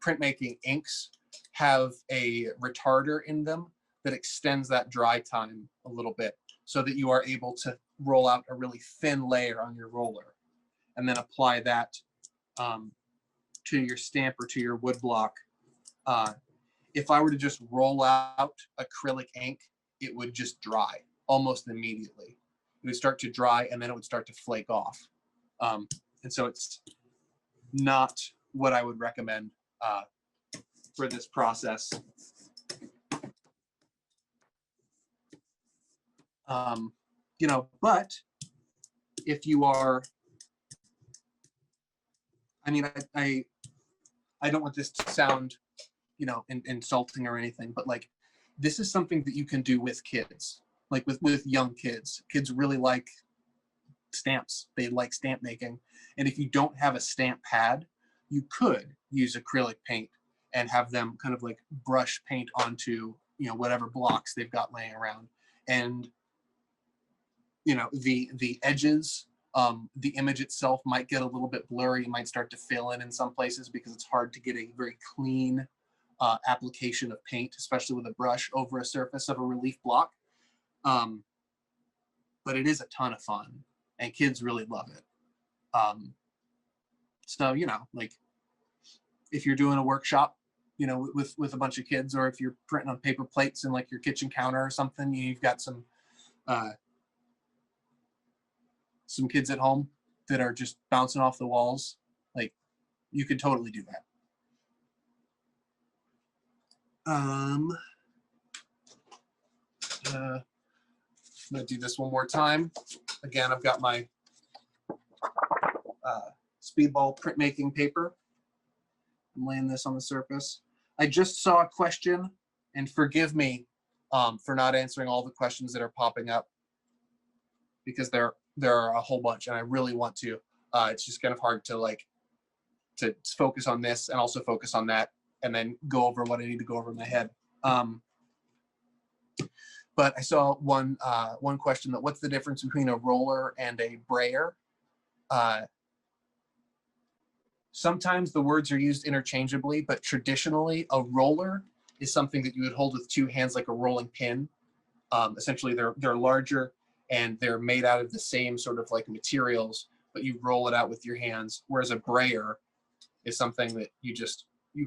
printmaking inks have a retarder in them that extends that dry time a little bit so that you are able to roll out a really thin layer on your roller and then apply that to your stamp or to your wood block. If I were to just roll out acrylic ink, it would just dry almost immediately. It would start to dry and then it would start to flake off. And so it's not what I would recommend for this process. You know, but if you are, I mean, I don't want this to sound, you know, insulting or anything, but like, this is something that you can do with kids, like with young kids. Kids really like stamps. They like stamp making. And if you don't have a stamp pad, you could use acrylic paint and have them kind of like brush paint onto, you know, whatever blocks they've got laying around. And, you know, the edges, the image itself might get a little bit blurry. It might start to fill in some places because it's hard to get a very clean application of paint, especially with a brush over a surface of a relief block. But it is a ton of fun and kids really love it. So, you know, like if you're doing a workshop, you know, with a bunch of kids, or if you're printing on paper plates in like your kitchen counter or something, you've got some kids at home that are just bouncing off the walls, like you could totally do that. I'm gonna do this one more time. Again, I've got my Speedball printmaking paper. I'm laying this on the surface. I just saw a question, and forgive me for not answering all the questions that are popping up, because there are a whole bunch and I really want to. It's just kind of hard to like to focus on this and also focus on that and then go over what I need to go over in my head. But I saw one question that what's the difference between a roller and a brayer? Sometimes the words are used interchangeably, but traditionally a roller is something that you would hold with two hands like a rolling pin. Essentially they're larger and they're made out of the same sort of like materials, but you roll it out with your hands. Whereas a brayer is something that you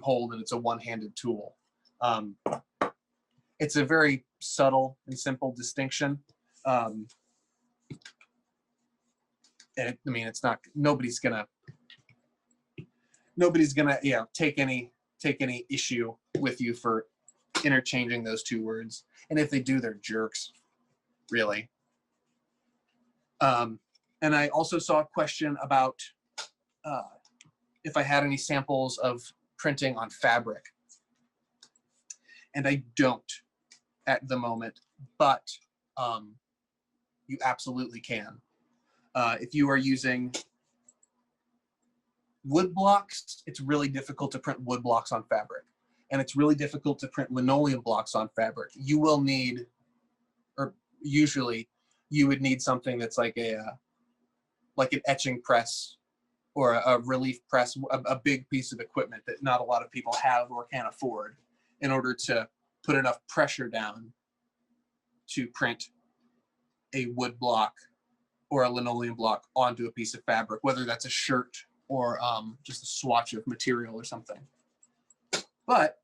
hold, and it's a one-handed tool. It's a very subtle and simple distinction. And I mean, it's not, nobody's gonna take any issue with you for interchanging those two words. And if they do, they're jerks, really. And I also saw a question about if I had any samples of printing on fabric. And I don't at the moment, but you absolutely can. If you are using wood blocks, it's really difficult to print wood blocks on fabric. And it's really difficult to print linoleum blocks on fabric. You will need, or usually you would need something that's like an etching press or a relief press, a big piece of equipment that not a lot of people have or can afford, in order to put enough pressure down to print a wood block or a linoleum block onto a piece of fabric, whether that's a shirt or just a swatch of material or something. But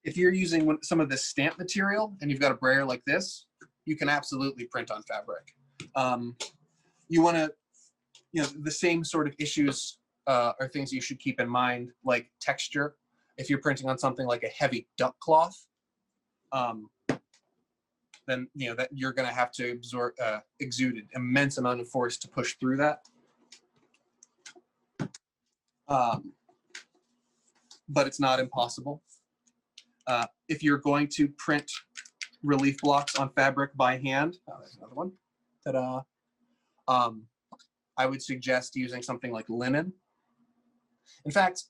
if you're using some of this stamp material and you've got a brayer like this, you can absolutely print on fabric. You want to, the same sort of issues are things you should keep in mind, like texture. If you're printing on something like a heavy duck cloth, then that you're going to have to exude an immense amount of force to push through that. But it's not impossible. If you're going to print relief blocks on fabric by hand, there's another one. Ta-da! I would suggest using something like linen. In fact,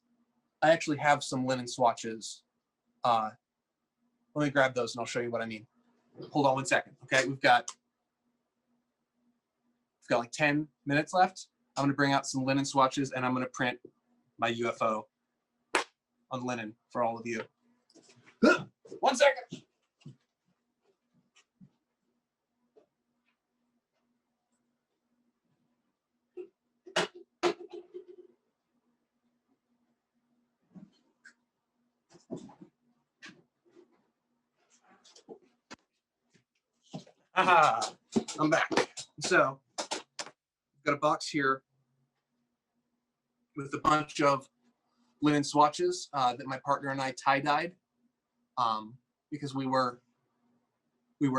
I actually have some linen swatches. Let me grab those and I'll show you what I mean. Hold on one second. Okay, we've got like 10 minutes left. I'm going to bring out some linen swatches and I'm going to print my UFO on linen for all of you. 1 second. Aha, I'm back. So I've got a box here with a bunch of linen swatches that my partner and I tie-dyed because we were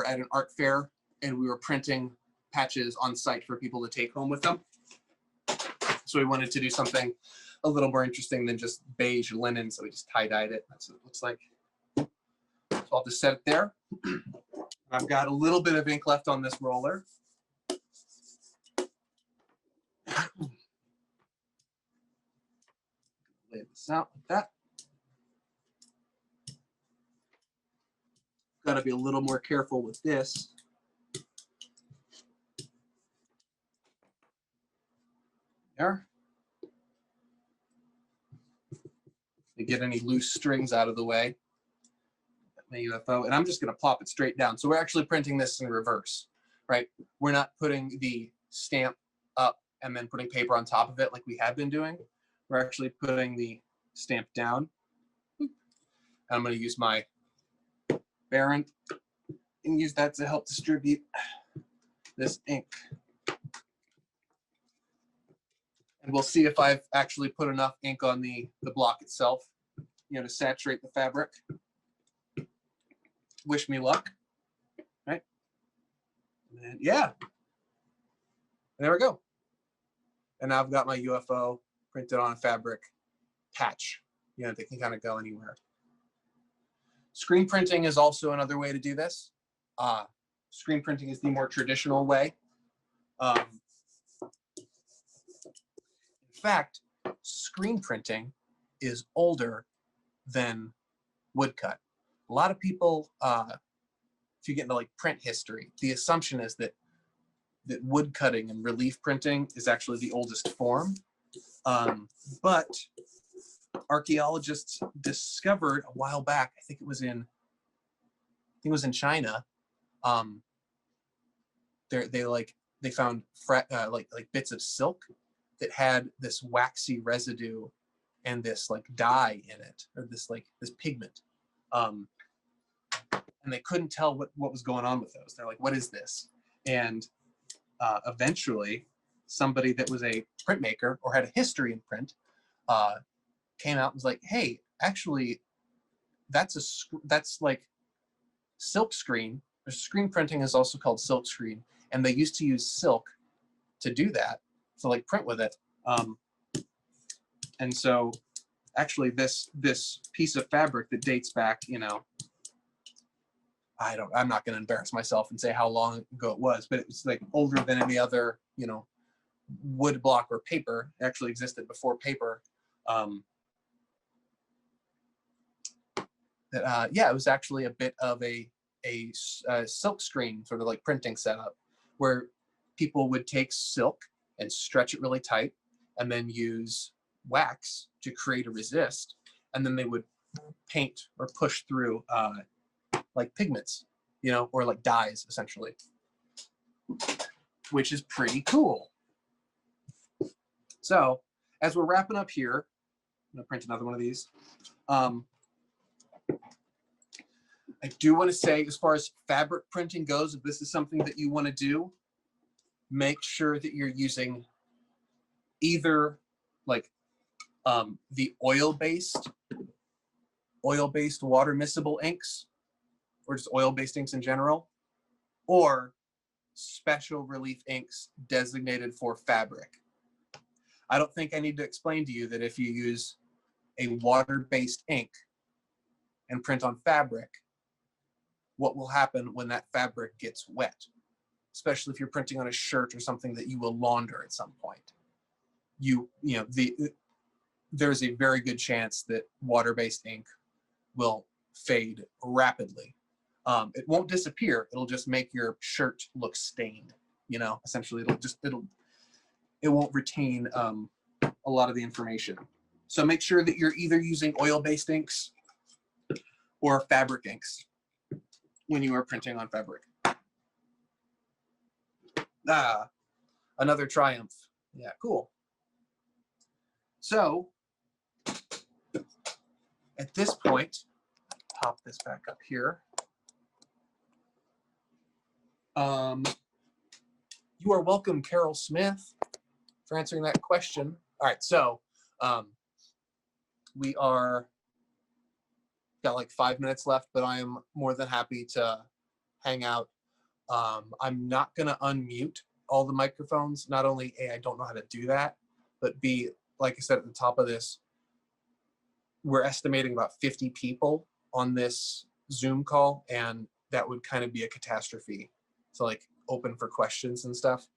at an art fair and we were printing patches on site for people to take home with them. So we wanted to do something a little more interesting than just beige linen, so we just tie-dyed it. That's what it looks like. So I'll just set it there. I've got a little bit of ink left on this roller. Lay this out like that. Got to be a little more careful with this. There. To get any loose strings out of the way. My UFO, and I'm just going to plop it straight down. So we're actually printing this in reverse, right? We're not putting the stamp up and then putting paper on top of it like we have been doing. We're actually putting the stamp down. And I'm going to use my Baron and use that to help distribute this ink. And we'll see if I've actually put enough ink on the block itself, to saturate the fabric. Wish me luck, right? And yeah, there we go. And now I've got my UFO printed on a fabric patch. They can kind of go anywhere. Screen printing is also another way to do this. Screen printing is the more traditional way. In fact, screen printing is older than woodcut. A lot of people, if you get into like print history, the assumption is that wood cutting and relief printing is actually the oldest form. But archaeologists discovered a while back, I think it was in China. They found like bits of silk that had this waxy residue and this like dye in it, or this pigment. And they couldn't tell what was going on with those. They're like, what is this? And eventually somebody that was a printmaker or had a history in print came out and was like, hey, actually, that's like silk screen. Screen printing is also called silk screen, and they used to use silk to do that, to like print with it. And so actually this piece of fabric that dates back, you know, I'm not going to embarrass myself and say how long ago it was, but it's like older than any other, you know, wood block or paper. It actually existed before paper. Yeah, it was actually a bit of a silk screen sort of like printing setup, where people would take silk and stretch it really tight and then use wax to create a resist, and then they would paint or push through like pigments, you know, or like dyes essentially, which is pretty cool. So as we're wrapping up here, I'm gonna print another one of these. I do want to say, as far as fabric printing goes, if this is something that you want to do, make sure that you're using either like the oil-based water miscible inks, or just oil-based inks in general, or special relief inks designated for fabric. I don't think I need to explain to you that if you use a water-based ink and print on fabric, what will happen when that fabric gets wet, especially if you're printing on a shirt or something that you will launder at some point. There's a very good chance that water-based ink will fade rapidly. It won't disappear. It'll just make your shirt look stained. You know, essentially, it won't retain a lot of the information. So make sure that you're either using oil-based inks or fabric inks when you are printing on fabric. Another triumph. Yeah, cool. So at this point, pop this back up here. You are welcome, Carol Smith, for answering that question. All right, so we are got like 5 minutes left, but I am more than happy to hang out. I'm not gonna unmute all the microphones. Not only A, I don't know how to do that, but B, like I said at the top of this, we're estimating about 50 people on this Zoom call, and that would kind of be a catastrophe to like open for questions and stuff.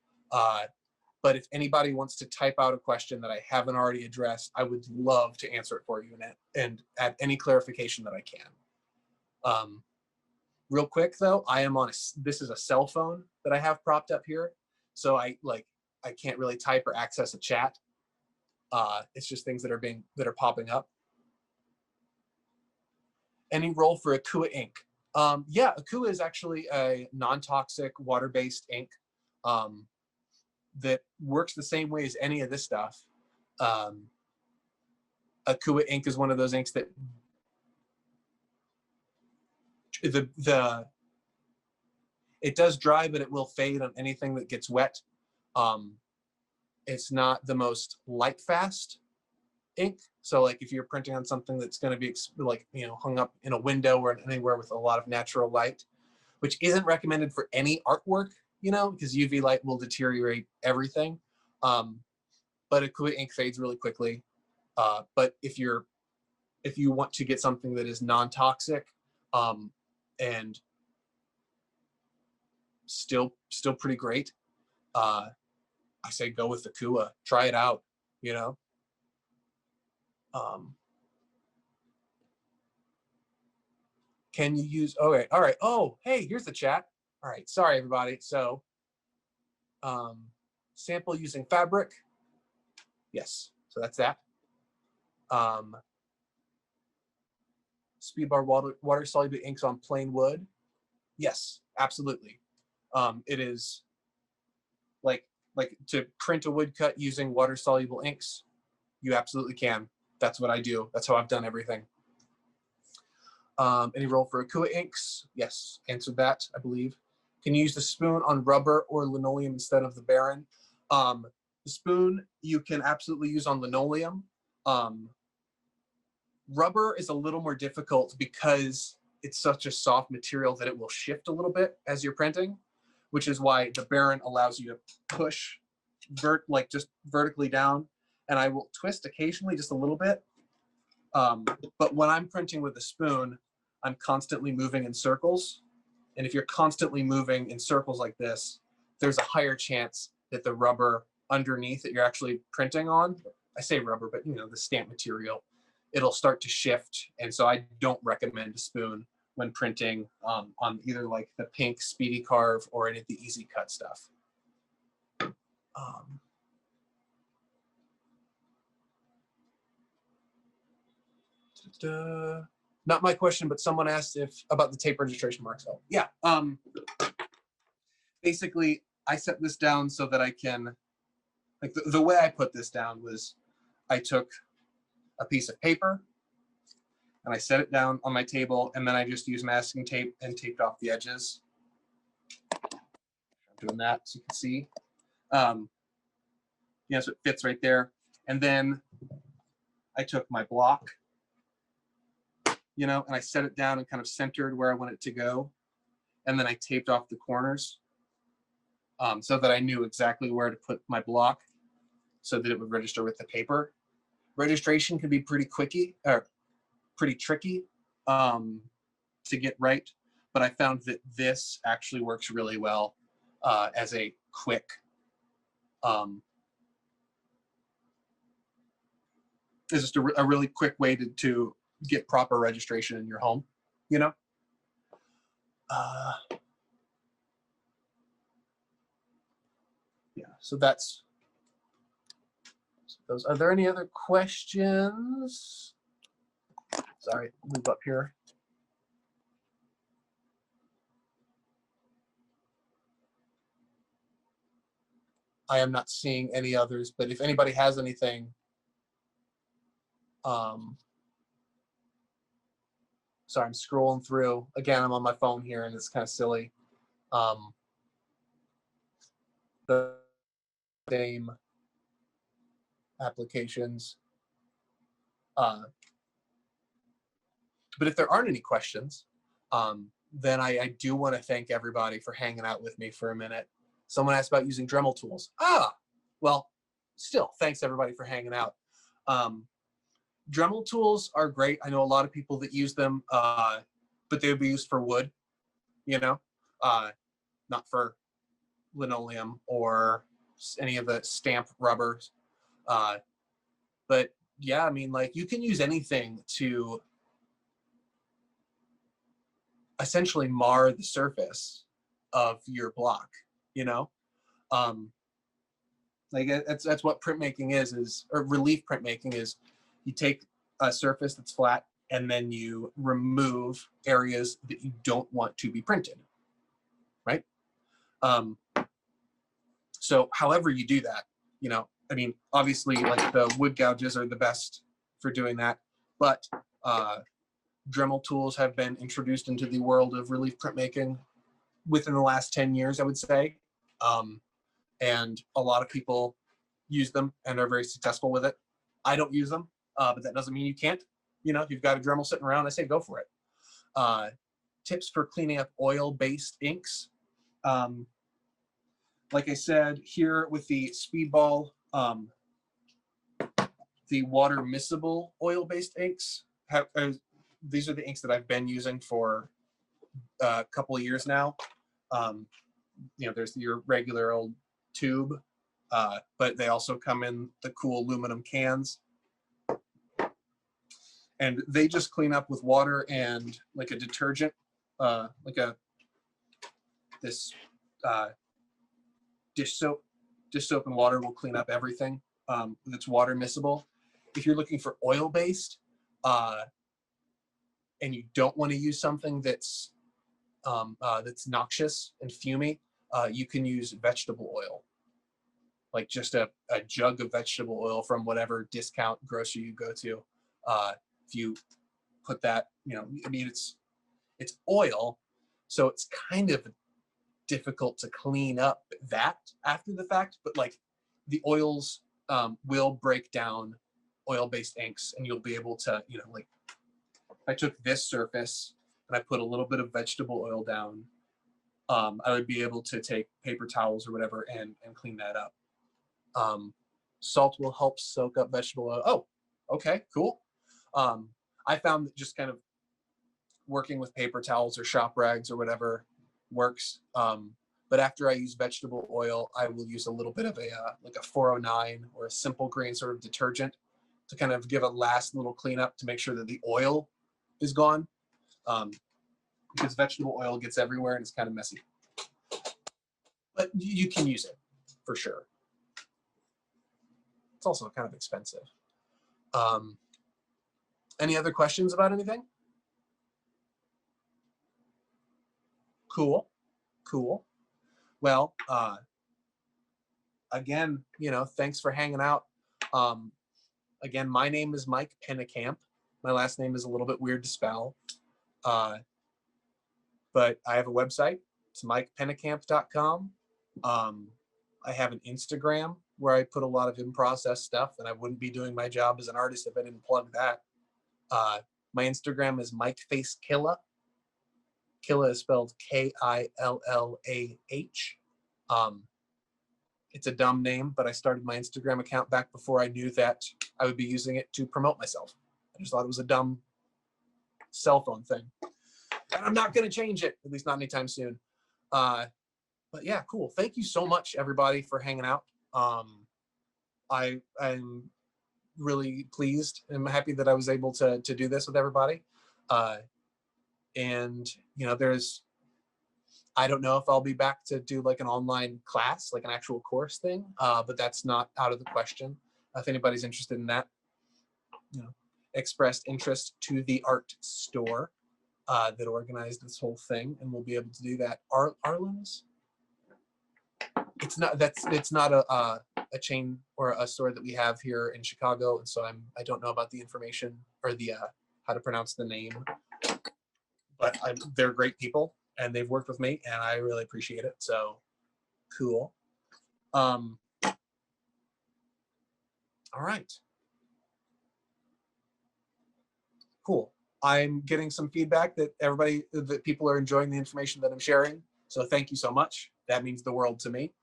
But if anybody wants to type out a question that I haven't already addressed, I would love to answer it for you and add any clarification that I can. Real quick though, this is a cell phone that I have propped up here, so I can't really type or access a chat. It's just things that are popping up. Any role for Akua Ink? Yeah, Akua is actually a non-toxic water-based ink that works the same way as any of this stuff. Akua Ink is one of those inks that it does dry, but it will fade on anything that gets wet. It's not the most light fast ink. So like if you're printing on something that's going to be like, you know, hung up in a window or anywhere with a lot of natural light, which isn't recommended for any artwork, you know, because UV light will deteriorate everything. But Akua ink fades really quickly. But if you want to get something that is non-toxic and still pretty great, I say go with Akua. Try it out, you know. Can you use, all right. Oh, hey, here's the chat. All right, sorry everybody. So sample using fabric. Yes, so that's that. Speedball water soluble inks on plain wood. Yes, absolutely. It is like like to print a woodcut using water-soluble inks, you absolutely can. That's what I do. That's how I've done everything. Any role for Akua inks? Yes, answered that, I believe. Can you use the spoon on rubber or linoleum instead of the Baron? The spoon you can absolutely use on linoleum. Rubber is a little more difficult because it's such a soft material that it will shift a little bit as you're printing, which is why the Baron allows you to push like just vertically down, and I will twist occasionally just a little bit. But when I'm printing with a spoon, I'm constantly moving in circles. And if you're constantly moving in circles like this, there's a higher chance that the rubber underneath that you're actually printing on, I say rubber, but you know, the stamp material, it'll start to shift. And so I don't recommend a spoon when printing on either like the pink Speedy Carve or any of the Easy Cut stuff. Not my question, but someone asked about the tape registration marks. Oh, yeah. Basically, I set this down so that I can, like the way I put this down was I took a piece of paper and I set it down on my table, and then I just used masking tape and taped off the edges. I'm doing that so you can see. Yeah, so it fits right there. And then I took my block, you know, and I set it down and kind of centered where I want it to go. And then I taped off the corners so that I knew exactly where to put my block so that it would register with the paper. Registration can be pretty tricky to get right, but I found that this actually works really well as a quick it's just a really quick way to get proper registration in your home, you know? Yeah, so that's those. Are there any other questions? Sorry, move up here. I am not seeing any others, but if anybody has anything, sorry, I'm scrolling through. Again, I'm on my phone here and it's kind of silly. The same applications. But if there aren't any questions, then I do want to thank everybody for hanging out with me for a minute. Someone asked about using Dremel tools. Well, still, thanks everybody for hanging out. Dremel tools are great. I know a lot of people that use them, but they would be used for wood, you know, not for linoleum or any of the stamp rubbers. But yeah, I mean, like you can use anything to essentially mar the surface of your block, you know? Like that's what printmaking is, or relief printmaking is. You take a surface that's flat and then you remove areas that you don't want to be printed, right? So however you do that, you know, I mean, obviously like the wood gouges are the best for doing that, but Dremel tools have been introduced into the world of relief printmaking within the last 10 years, I would say. And a lot of people use them and are very successful with it. I don't use them, but that doesn't mean you can't. You know, if you've got a Dremel sitting around, I say go for it. Tips for cleaning up oil-based inks. Like I said, here with the Speedball, the water miscible oil-based inks, these are the inks that I've been using for a couple of years now. You know, there's your regular old tube, but they also come in the cool aluminum cans. And they just clean up with water and like a detergent, like this dish soap. Dish soap and water will clean up everything that's water miscible. If you're looking for oil-based and you don't want to use something that's noxious and fumey, you can use vegetable oil. like just a jug of vegetable oil from whatever discount grocery you go to. If you put that, you know, I mean, it's oil, so it's kind of difficult to clean up that after the fact, but like the oils will break down oil-based inks, and you'll be able to, you know, like if I took this surface and I put a little bit of vegetable oil down, I would be able to take paper towels or whatever and clean that up. Salt will help soak up vegetable oil. Oh, okay, cool. I found that just kind of working with paper towels or shop rags or whatever works. But after I use vegetable oil, I will use a little bit of like a 409 or a simple grain sort of detergent to kind of give a last little cleanup to make sure that the oil is gone. Because vegetable oil gets everywhere and it's kind of messy. But you can use it for sure. It's also kind of expensive. Any other questions about anything? Cool, cool. Well, again, you know, thanks for hanging out. Again, my name is Mike Pennekamp. My last name is a little bit weird to spell. But I have a website. It's mikepennekamp.com. I have an Instagram where I put a lot of in-process stuff, and I wouldn't be doing my job as an artist if I didn't plug that. My Instagram is MikeFaceKilla. Killa is spelled Killah. It's a dumb name, but I started my Instagram account back before I knew that I would be using it to promote myself. I just thought it was a dumb cell phone thing. And I'm not going to change it, at least not anytime soon. But yeah, cool. Thank you so much, everybody, for hanging out. I'm really pleased. I'm happy that I was able to do this with everybody. And, you know, I don't know if I'll be back to do like an online class, like an actual course thing, but that's not out of the question. If anybody's interested in that, you know, expressed interest to the art store that organized this whole thing, and we'll be able to do that. Arlene's? It's not a chain or a store that we have here in Chicago, and so I don't know about the information or the how to pronounce the name, but they're great people and they've worked with me and I really appreciate it. So cool. All right. Cool. I'm getting some feedback that that people are enjoying the information that I'm sharing. So thank you so much. That means the world to me.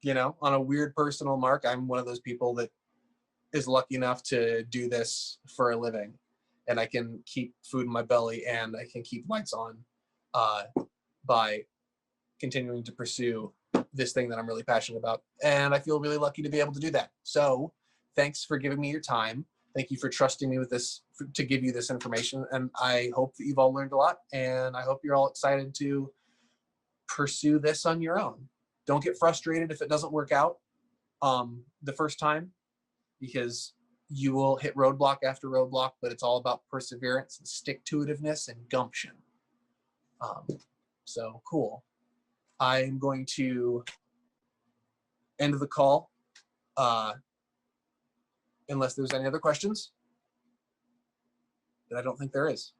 You know, on a weird personal mark, I'm one of those people that is lucky enough to do this for a living, and I can keep food in my belly and I can keep lights on by continuing to pursue this thing that I'm really passionate about. And I feel really lucky to be able to do that. So thanks for giving me your time. Thank you for trusting me with this, to give you this information. And I hope that you've all learned a lot, and I hope you're all excited to pursue this on your own. Don't get frustrated if it doesn't work out the first time, because you will hit roadblock after roadblock, but it's all about perseverance and stick-to-itiveness and gumption. So cool. I'm going to end the call unless there's any other questions, that I don't think there is.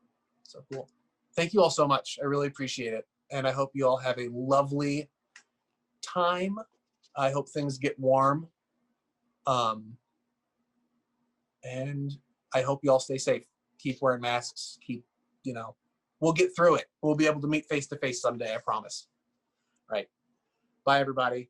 So cool. Thank you all so much. I really appreciate it. And I hope you all have a lovely time. I hope things get warm. And I hope you all stay safe. Keep wearing masks. Keep, you know, we'll get through it. We'll be able to meet face to face someday, I promise. All right. Bye, everybody.